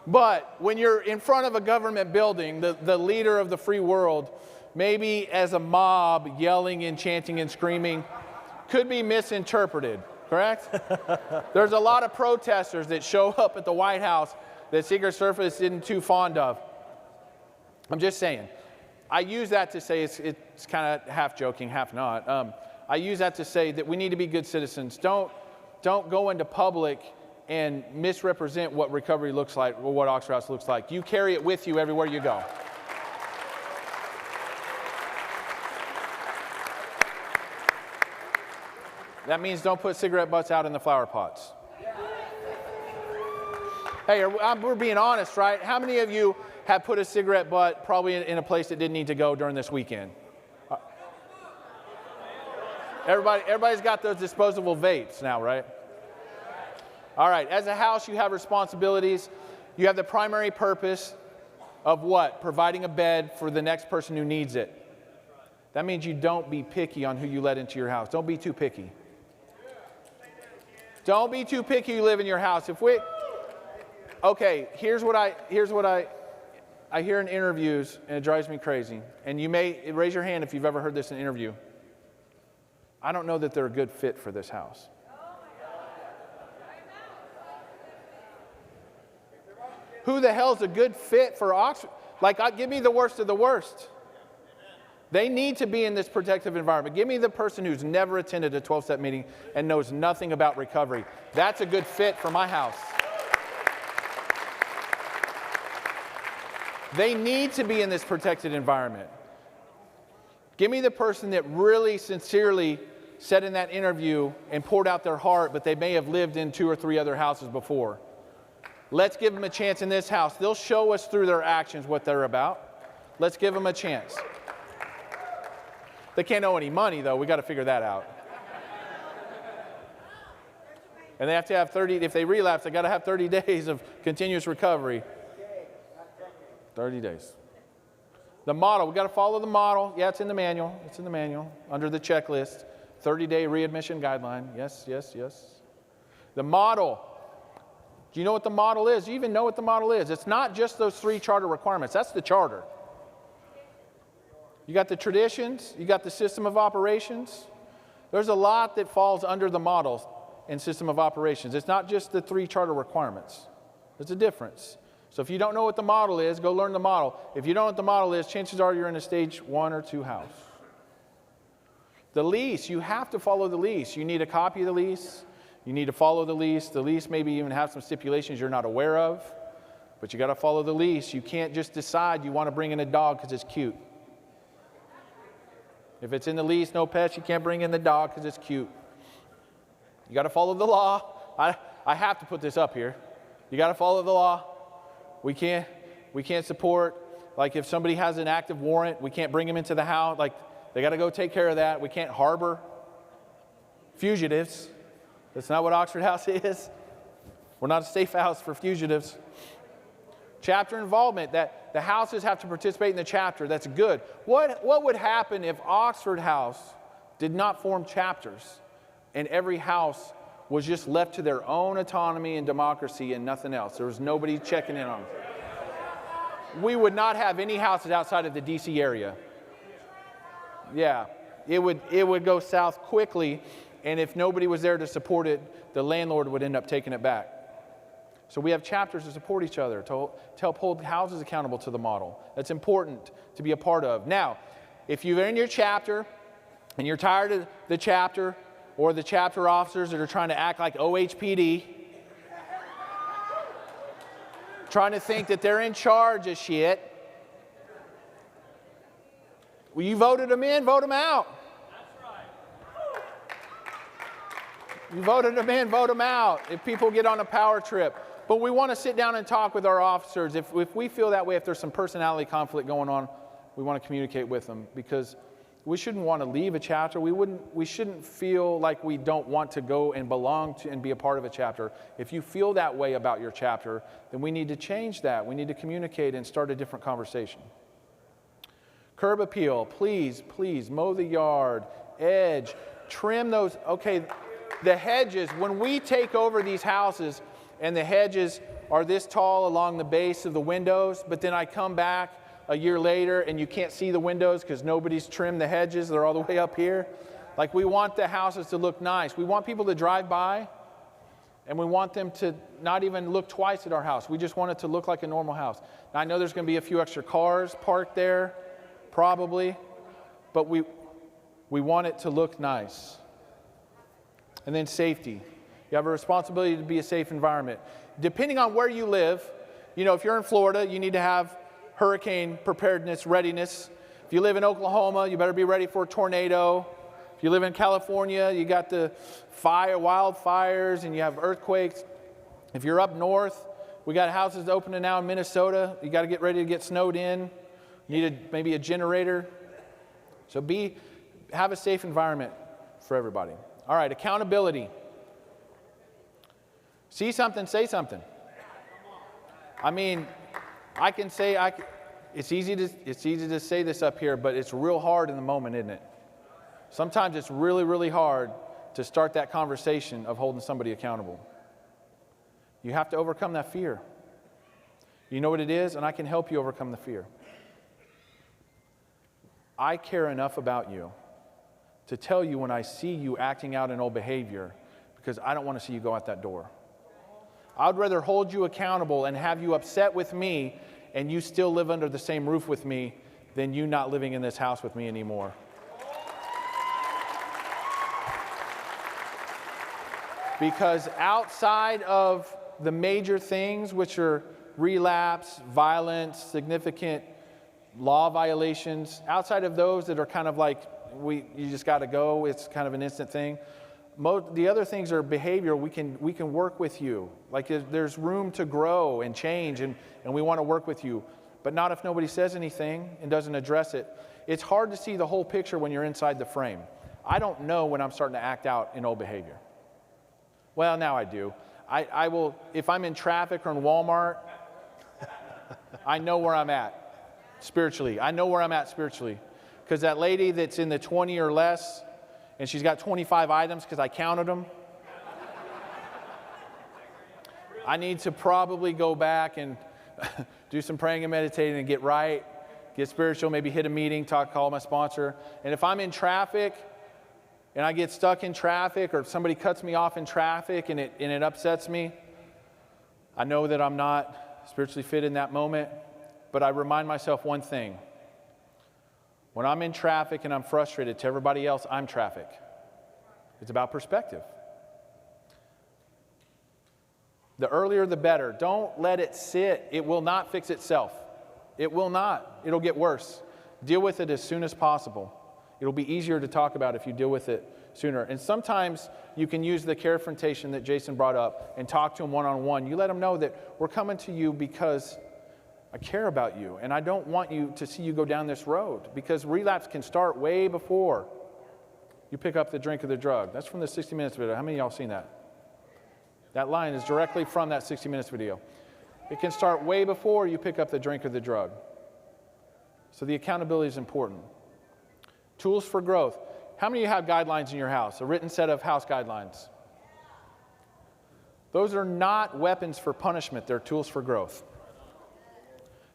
But when you're in front of a government building, the leader of the free world, maybe as a mob yelling and chanting and screaming, could be misinterpreted, correct? There's a lot of protesters that show up at the White House that Secret Service isn't too fond of. I'm just saying. I use that to say, it's kind of half joking, half not. I use that to say that we need to be good citizens. Don't go into public and misrepresent what recovery looks like or what Oxford House looks like. You carry it with you everywhere you go. That means don't put cigarette butts out in the flower pots. Hey, we're being honest, right? How many of you have put a cigarette butt probably in a place that didn't need to go during this weekend? Everybody's got those disposable vapes now, right? All right, as a house, you have responsibilities. You have the primary purpose of what? Providing a bed for the next person who needs it. That means you don't be picky on who you let into your house. Don't be too picky. Don't be too picky who live in your house. Okay, here's what I hear in interviews, and it drives me crazy. And you may raise your hand if you've ever heard this in an interview. I don't know that they're a good fit for this house. Who the hell's a good fit for Oxford? Give me the worst of the worst. They need to be in this protective environment. Give me the person who's never attended a 12-step meeting and knows nothing about recovery. That's a good fit for my house. They need to be in this protected environment. Give me the person that really sincerely said in that interview and poured out their heart, but they may have lived in 2 or 3 other houses before. Let's give them a chance in this house. They'll show us through their actions what they're about. Let's give them a chance. They can't owe any money, though. We got to figure that out. And they have to have 30, if they relapse, they got to have 30 days of continuous recovery. 30 days. The model, we got to follow the model. Yeah, it's in the manual. It's in the manual under the checklist. 30-day readmission guideline. Yes, yes, yes. The model. Do you know what the model is? Do you even know what the model is? It's not just those 3 charter requirements. That's the charter. You got the traditions. You got the system of operations. There's a lot that falls under the model and system of operations. It's not just the 3 charter requirements. There's a difference. So if you don't know what the model is, go learn the model. If you don't know what the model is, chances are you're in a stage 1 or 2 house. The lease, you have to follow the lease. You need a copy of the lease. You need to follow the lease. The lease maybe even have some stipulations you're not aware of, but you got to follow the lease. You can't just decide you want to bring in a dog because it's cute. If it's in the lease, no pets, you can't bring in the dog because it's cute. You got to follow the law. I have to put this up here. You got to follow the law. We can't support, like if somebody has an active warrant, we can't bring them into the house. Like they got to go take care of that. We can't harbor fugitives. That's not what Oxford House is. We're not a safe house for fugitives. Chapter involvement, that the houses have to participate in the chapter. That's good. What would happen if Oxford House did not form chapters and every house was just left to their own autonomy and democracy and nothing else? There was nobody checking in on them. We would not have any houses outside of the D.C. area. Yeah, it would go south quickly, and if nobody was there to support it, the landlord would end up taking it back. So we have chapters to support each other, to help hold houses accountable to the model. That's important to be a part of. Now, if you're in your chapter and you're tired of the chapter or the chapter officers that are trying to act like OHPD, trying to think that they're in charge of shit, well, you voted them in, vote them out. You voted them in, vote them out if people get on a power trip. But we want to sit down and talk with our officers. If we feel that way, if there's some personality conflict going on, we want to communicate with them because we shouldn't want to leave a chapter. We shouldn't feel like we don't want to go and belong to and be a part of a chapter. If you feel that way about your chapter, then we need to change that. We need to communicate and start a different conversation. Curb appeal, please mow the yard, edge, trim those. Okay, the hedges, when we take over these houses and the hedges are this tall along the base of the windows, but then I come back a year later and you can't see the windows because nobody's trimmed the hedges, they're all the way up here. Like we want the houses to look nice. We want people to drive by and we want them to not even look twice at our house. We just want it to look like a normal house. Now I know there's going to be a few extra cars parked there, probably, but we want it to look nice. And then safety. You have a responsibility to be a safe environment. Depending on where you live, if you're in Florida, you need to have hurricane preparedness, readiness. If you live in Oklahoma, you better be ready for a tornado. If you live in California, you got the wildfires, and you have earthquakes. If you're up north, we got houses opening now in Minnesota. You got to get ready to get snowed in. You need maybe a generator. So have a safe environment for everybody. All right, accountability. See something, say something. I mean, it's easy to say this up here, but it's real hard in the moment, isn't it? Sometimes it's really, really hard to start that conversation of holding somebody accountable. You have to overcome that fear. You know what it is, and I can help you overcome the fear. I care enough about you to tell you when I see you acting out in old behavior, because I don't want to see you go out that door. I would rather hold you accountable and have you upset with me and you still live under the same roof with me than you not living in this house with me anymore. Because outside of the major things, which are relapse, violence, significant law violations, outside of those that are kind of like, you just got to go, it's kind of an instant thing. The other things are behavior. We can work with you. Like there's room to grow and change, and we want to work with you. But not if nobody says anything and doesn't address it. It's hard to see the whole picture when you're inside the frame. I don't know when I'm starting to act out in old behavior. Well, now I do. I will, if I'm in traffic or in Walmart, I know where I'm at spiritually. I know where I'm at spiritually. Because that lady that's in the 20 or less, and she's got 25 items because I counted them, I need to probably go back and do some praying and meditating and get right, get spiritual, maybe hit a meeting, call my sponsor. And if I'm in traffic and I get stuck in traffic, or if somebody cuts me off in traffic and it upsets me, I know that I'm not spiritually fit in that moment, but I remind myself one thing. When I'm in traffic and I'm frustrated, to everybody else, I'm traffic. It's about perspective. The earlier the better. Don't let it sit. It will not fix itself. It will not. It'll get worse. Deal with it as soon as possible. It'll be easier to talk about if you deal with it sooner. And sometimes you can use the confrontation that Jason brought up and talk to him one-on-one. You let him know that we're coming to you because I care about you, and I don't want you to see you go down this road, because relapse can start way before you pick up the drink or the drug. That's from the 60 Minutes video. How many of y'all seen that? That line is directly from that 60 Minutes video. It can start way before you pick up the drink or the drug. So the accountability is important. Tools for growth. How many of you have guidelines in your house, a written set of house guidelines? Those are not weapons for punishment. They're tools for growth.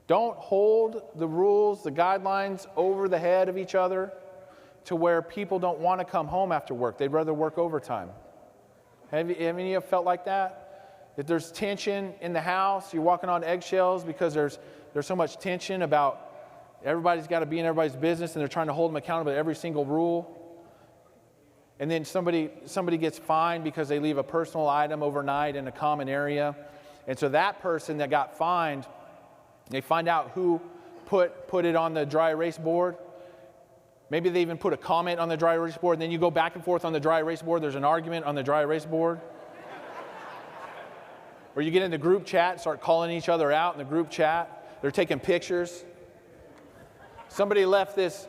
Don't hold the rules, the guidelines over the head of each other to where people don't want to come home after work. They'd rather work overtime. Have any of you felt like that? If there's tension in the house, you're walking on eggshells because there's so much tension about everybody's got to be in everybody's business, and they're trying to hold them accountable to every single rule. And then somebody gets fined because they leave a personal item overnight in a common area. And so that person that got fined, they find out who put it on the dry erase board. Maybe they even put a comment on the dry erase board, and then you go back and forth on the dry erase board. There's an argument on the dry erase board. Or you get in the group chat and start calling each other out in the group chat. They're taking pictures. Somebody left this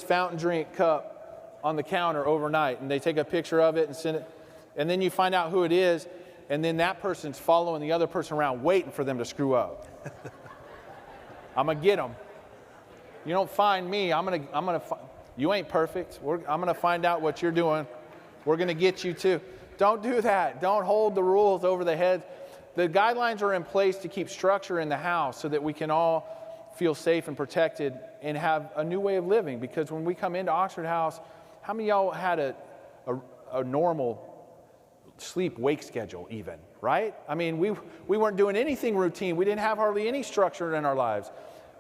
fountain drink cup on the counter overnight, and they take a picture of it and send it. And then you find out who it is, and then that person's following the other person around, waiting for them to screw up. I'm gonna get them. You don't find me. You ain't perfect. I'm gonna find out what you're doing. We're gonna get you too. Don't do that. Don't hold the rules over the head. The guidelines are in place to keep structure in the house so that we can all feel safe and protected and have a new way of living. Because when we come into Oxford House, how many of y'all had a normal sleep-wake schedule even, right? I mean, we weren't doing anything routine. We didn't have hardly any structure in our lives.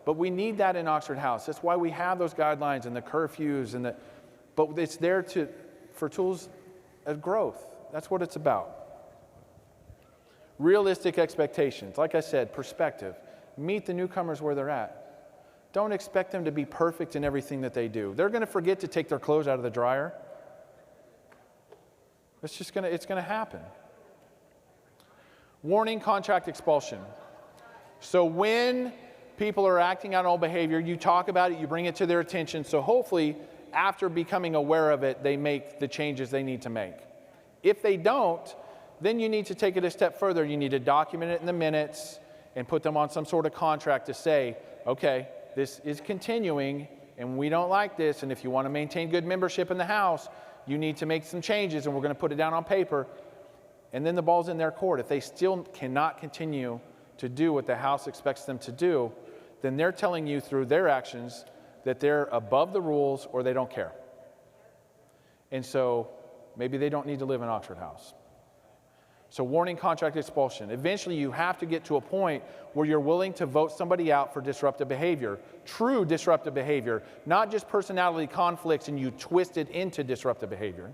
But we need that in Oxford House. That's why we have those guidelines and the curfews but it's there for tools of growth. That's what it's about. Realistic expectations. Like I said, perspective. Meet the newcomers where they're at. Don't expect them to be perfect in everything that they do. They're going to forget to take their clothes out of the dryer. It's going to happen. Warning, contract expulsion. So when people are acting out on old behavior, you talk about it, you bring it to their attention. So hopefully, after becoming aware of it, they make the changes they need to make. If they don't, then you need to take it a step further. You need to document it in the minutes and put them on some sort of contract to say, okay, this is continuing and we don't like this. And if you want to maintain good membership in the house, you need to make some changes and we're going to put it down on paper. And then the ball's in their court. If they still cannot continue to do what the house expects them to do, then they're telling you through their actions that they're above the rules or they don't care. And so maybe they don't need to live in Oxford House. So warning, contract expulsion. Eventually you have to get to a point where you're willing to vote somebody out for disruptive behavior. True disruptive behavior, not just personality conflicts and you twist it into disruptive behavior.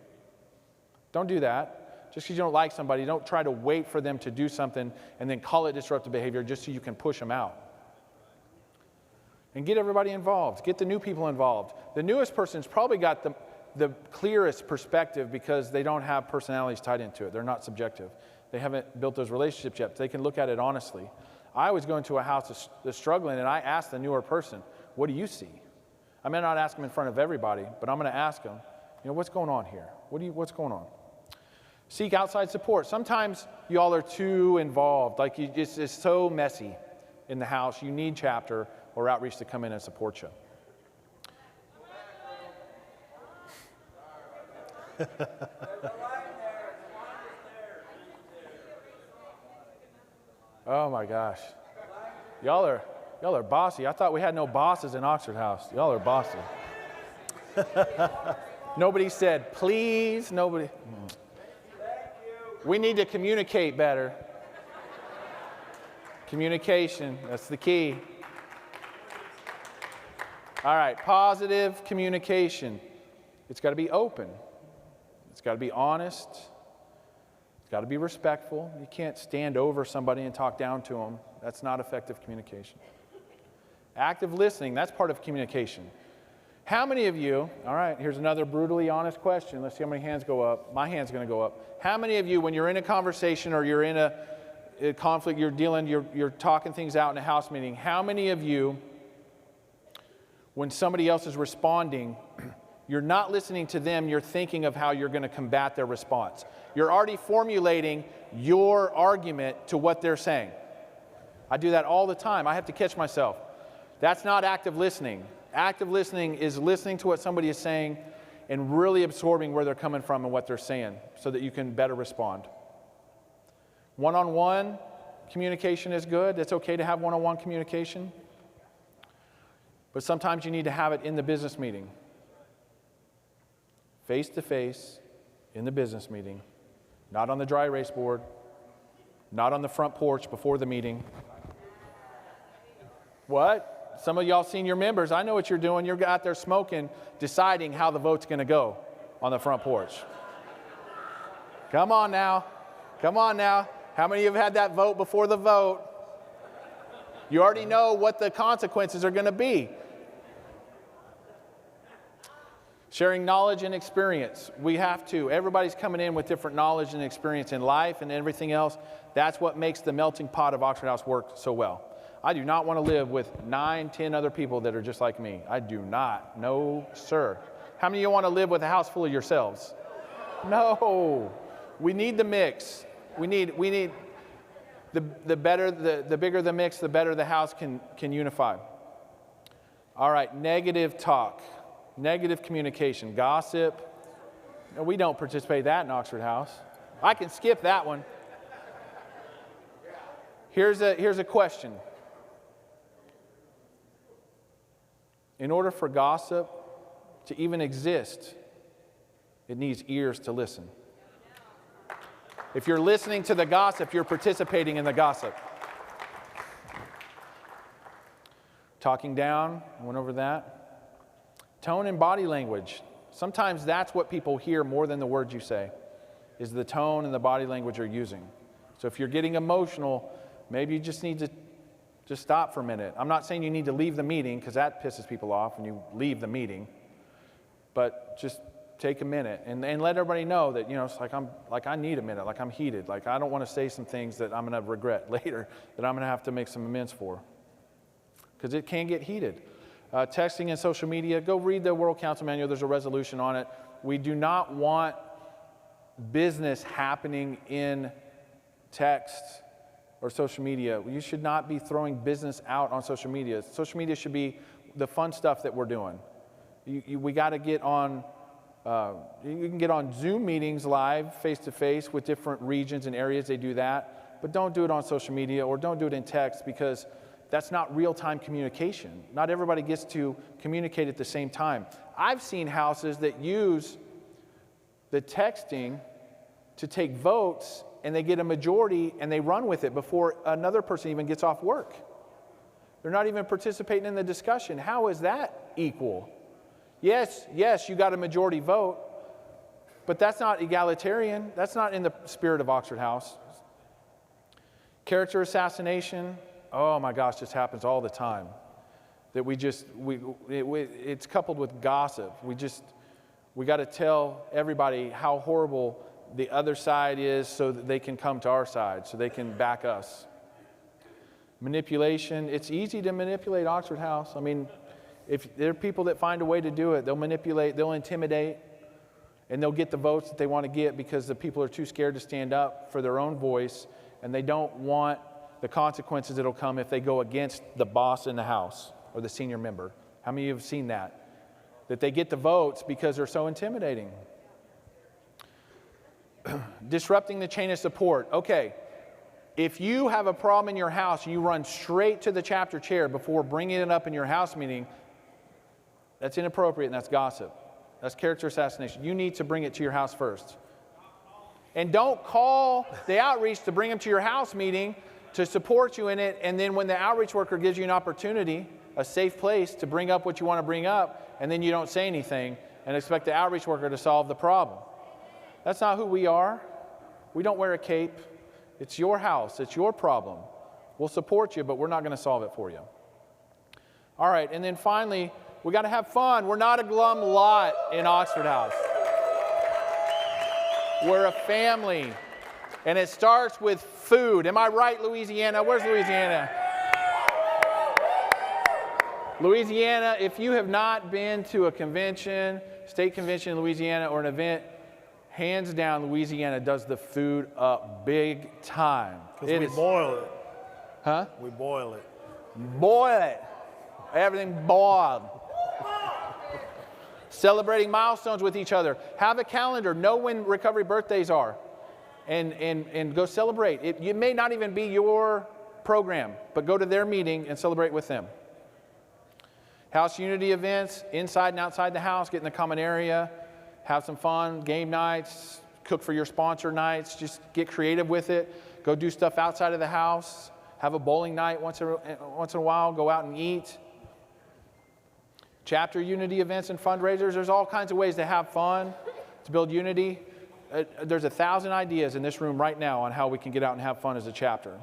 Don't do that. Just because you don't like somebody, don't try to wait for them to do something and then call it disruptive behavior just so you can push them out. And get everybody involved. Get the new people involved. The newest person's probably got the clearest perspective because they don't have personalities tied into it. They're not subjective. They haven't built those relationships yet. They can look at it honestly. I always go into a house that's struggling and I ask the newer person, what do you see? I may not ask them in front of everybody, but I'm going to ask them, what's going on here? What's going on? Seek outside support. Sometimes y'all are too involved. Like it's so messy in the house. You need chapter or outreach to come in and support you. Oh my gosh. Y'all are bossy. I thought we had no bosses in Oxford House. Y'all are bossy. Nobody said, please. Nobody. We need to communicate better. Communication, that's the key. All right, positive communication. It's got to be open. It's got to be honest. It's got to be respectful. You can't stand over somebody and talk down to them. That's not effective communication. Active listening, that's part of communication. How many of you, all right, here's another brutally honest question. Let's see how many hands go up. My hand's going to go up. How many of you, when you're in a conversation or you're in a conflict, you're talking things out in a house meeting, how many of you, when somebody else is responding, you're not listening to them, you're thinking of how you're going to combat their response. You're already formulating your argument to what they're saying. I do that all the time. I have to catch myself. That's not active listening. Active listening is listening to what somebody is saying and really absorbing where they're coming from and what they're saying so that you can better respond. One-on-one communication is good. It's okay to have one-on-one communication. But sometimes you need to have it in the business meeting. Face-to-face in the business meeting. Not on the dry erase board. Not on the front porch before the meeting. What? Some of y'all senior members, I know what you're doing. You're out there smoking, deciding how the vote's going to go on the front porch. Come on now. Come on now. How many of you have had that vote before the vote? You already know what the consequences are going to be. Sharing knowledge and experience. We have to. Everybody's coming in with different knowledge and experience in life and everything else. That's what makes the melting pot of Oxford House work so well. I do not want to live with 9, 10 other people that are just like me. I do not. No, sir. How many of you want to live with a house full of yourselves? No. We need the mix. We need the bigger the mix, the better the house can unify. All right, negative talk, negative communication, gossip. No, we don't participate in that in Oxford House. I can skip that one. Here's a question. In order for gossip to even exist, it needs ears to listen. If you're listening to the gossip, you're participating in the gossip. Talking down, I went over that. Tone and body language. Sometimes that's what people hear more than the words you say. is the tone and the body language you're using. So if you're getting emotional, maybe you just need to just stop for a minute. I'm not saying you need to leave the meeting, because that pisses people off when you leave the meeting. But just take a minute and let everybody know that, it's like I need a minute, like I'm heated, like I don't want to say some things that I'm going to regret later, that I'm going to have to make some amends for. Because it can get heated. Texting and social media, go read the World Council Manual. There's a resolution on it. We do not want business happening in text or social media. You should not be throwing business out on social media. Social media should be the fun stuff that we're doing. We got to get on, you can get on Zoom meetings live, face-to-face with different regions and areas. They do that. But don't do it on social media, or don't do it in text, because that's not real-time communication. Not everybody gets to communicate at the same time. I've seen houses that use the texting to take votes, and they get a majority, and they run with it before another person even gets off work. They're not even participating in the discussion. How is that equal? Yes, you got a majority vote, but that's not egalitarian. That's not in the spirit of Oxford House. Character assassination, oh my gosh, this happens all the time. That it's coupled with gossip. We got to tell everybody how horrible the other side is so that they can come to our side, so they can back us. Manipulation, it's easy to manipulate Oxford House. I mean, if there are people that find a way to do it, they'll manipulate, they'll intimidate, and they'll get the votes that they want to get because the people are too scared to stand up for their own voice, and they don't want the consequences that'll come if they go against the boss in the house or the senior member. How many of you have seen that? That they get the votes because they're so intimidating. Disrupting the chain of support. Okay, if you have a problem in your house, you run straight to the chapter chair before bringing it up in your house meeting, that's inappropriate and that's gossip. That's character assassination. You need to bring it to your house first. And don't call the outreach to bring them to your house meeting to support you in it, and then when the outreach worker gives you an opportunity, a safe place to bring up what you want to bring up, and then you don't say anything and expect the outreach worker to solve the problem. That's not who we are. We don't wear a cape. It's your house. It's your problem. We'll support you, but we're not going to solve it for you. All right, and then finally, we got to have fun. We're not a glum lot in Oxford House. We're a family, and it starts with food. Am I right, Louisiana? Where's Louisiana? Louisiana, if you have not been to a convention, state convention in Louisiana, or an event, hands down, Louisiana does the food up big time. Because we boil it. Huh? We boil it. Boil it. Everything boiled. Celebrating milestones with each other. Have a calendar. Know when recovery birthdays are. And go celebrate. It may not even be your program, but go to their meeting and celebrate with them. House unity events, inside and outside the house, get in the common area, have some fun, game nights, cook for your sponsor nights, just get creative with it. Go do stuff outside of the house, have a bowling night once in a while, go out and eat. Chapter unity events and fundraisers, there's all kinds of ways to have fun, to build unity. There's 1,000 ideas in this room right now on how we can get out and have fun as a chapter.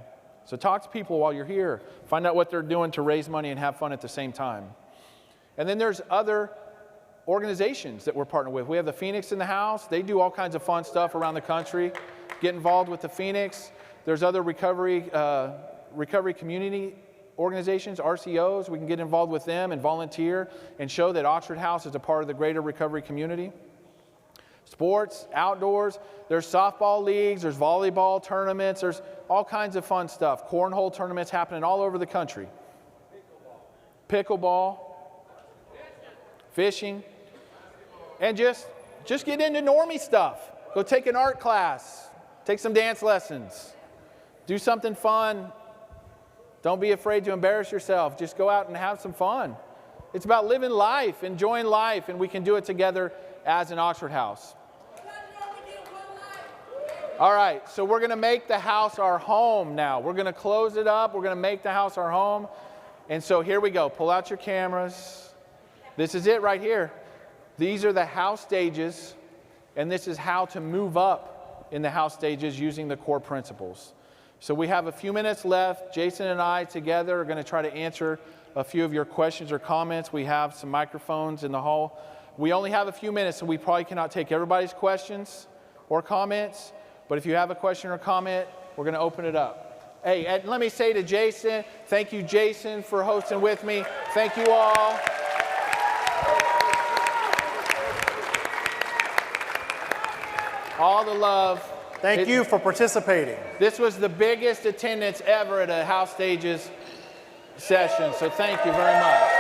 So talk to people while you're here. Find out what they're doing to raise money and have fun at the same time. And then there's other organizations that we're partnered with. We have the Phoenix in the house. They do all kinds of fun stuff around the country. Get involved with the Phoenix. There's other recovery community organizations, RCOs. We can get involved with them and volunteer and show that Oxford House is a part of the greater recovery community. Sports, outdoors, there's softball leagues, there's volleyball tournaments, there's all kinds of fun stuff. Cornhole tournaments happening all over the country. Pickleball, fishing, and just get into normie stuff. Go take an art class, take some dance lessons, do something fun. Don't be afraid to embarrass yourself. Just go out and have some fun. It's about living life, enjoying life, and we can do it together as an Oxford House. All right, so we're going to make the house our home now. We're going to close it up. We're going to make the house our home. And so here we go. Pull out your cameras. This is it right here. These are the house stages, and this is how to move up in the house stages using the core principles. So we have a few minutes left. Jason and I together are going to try to answer a few of your questions or comments. We have some microphones in the hall. We only have a few minutes, so we probably cannot take everybody's questions or comments. But if you have a question or comment, we're going to open it up. Hey, and let me say to Jason, thank you, Jason, for hosting with me. Thank you all. All the love. Thank you for participating. This was the biggest attendance ever at a House Stages session, so thank you very much.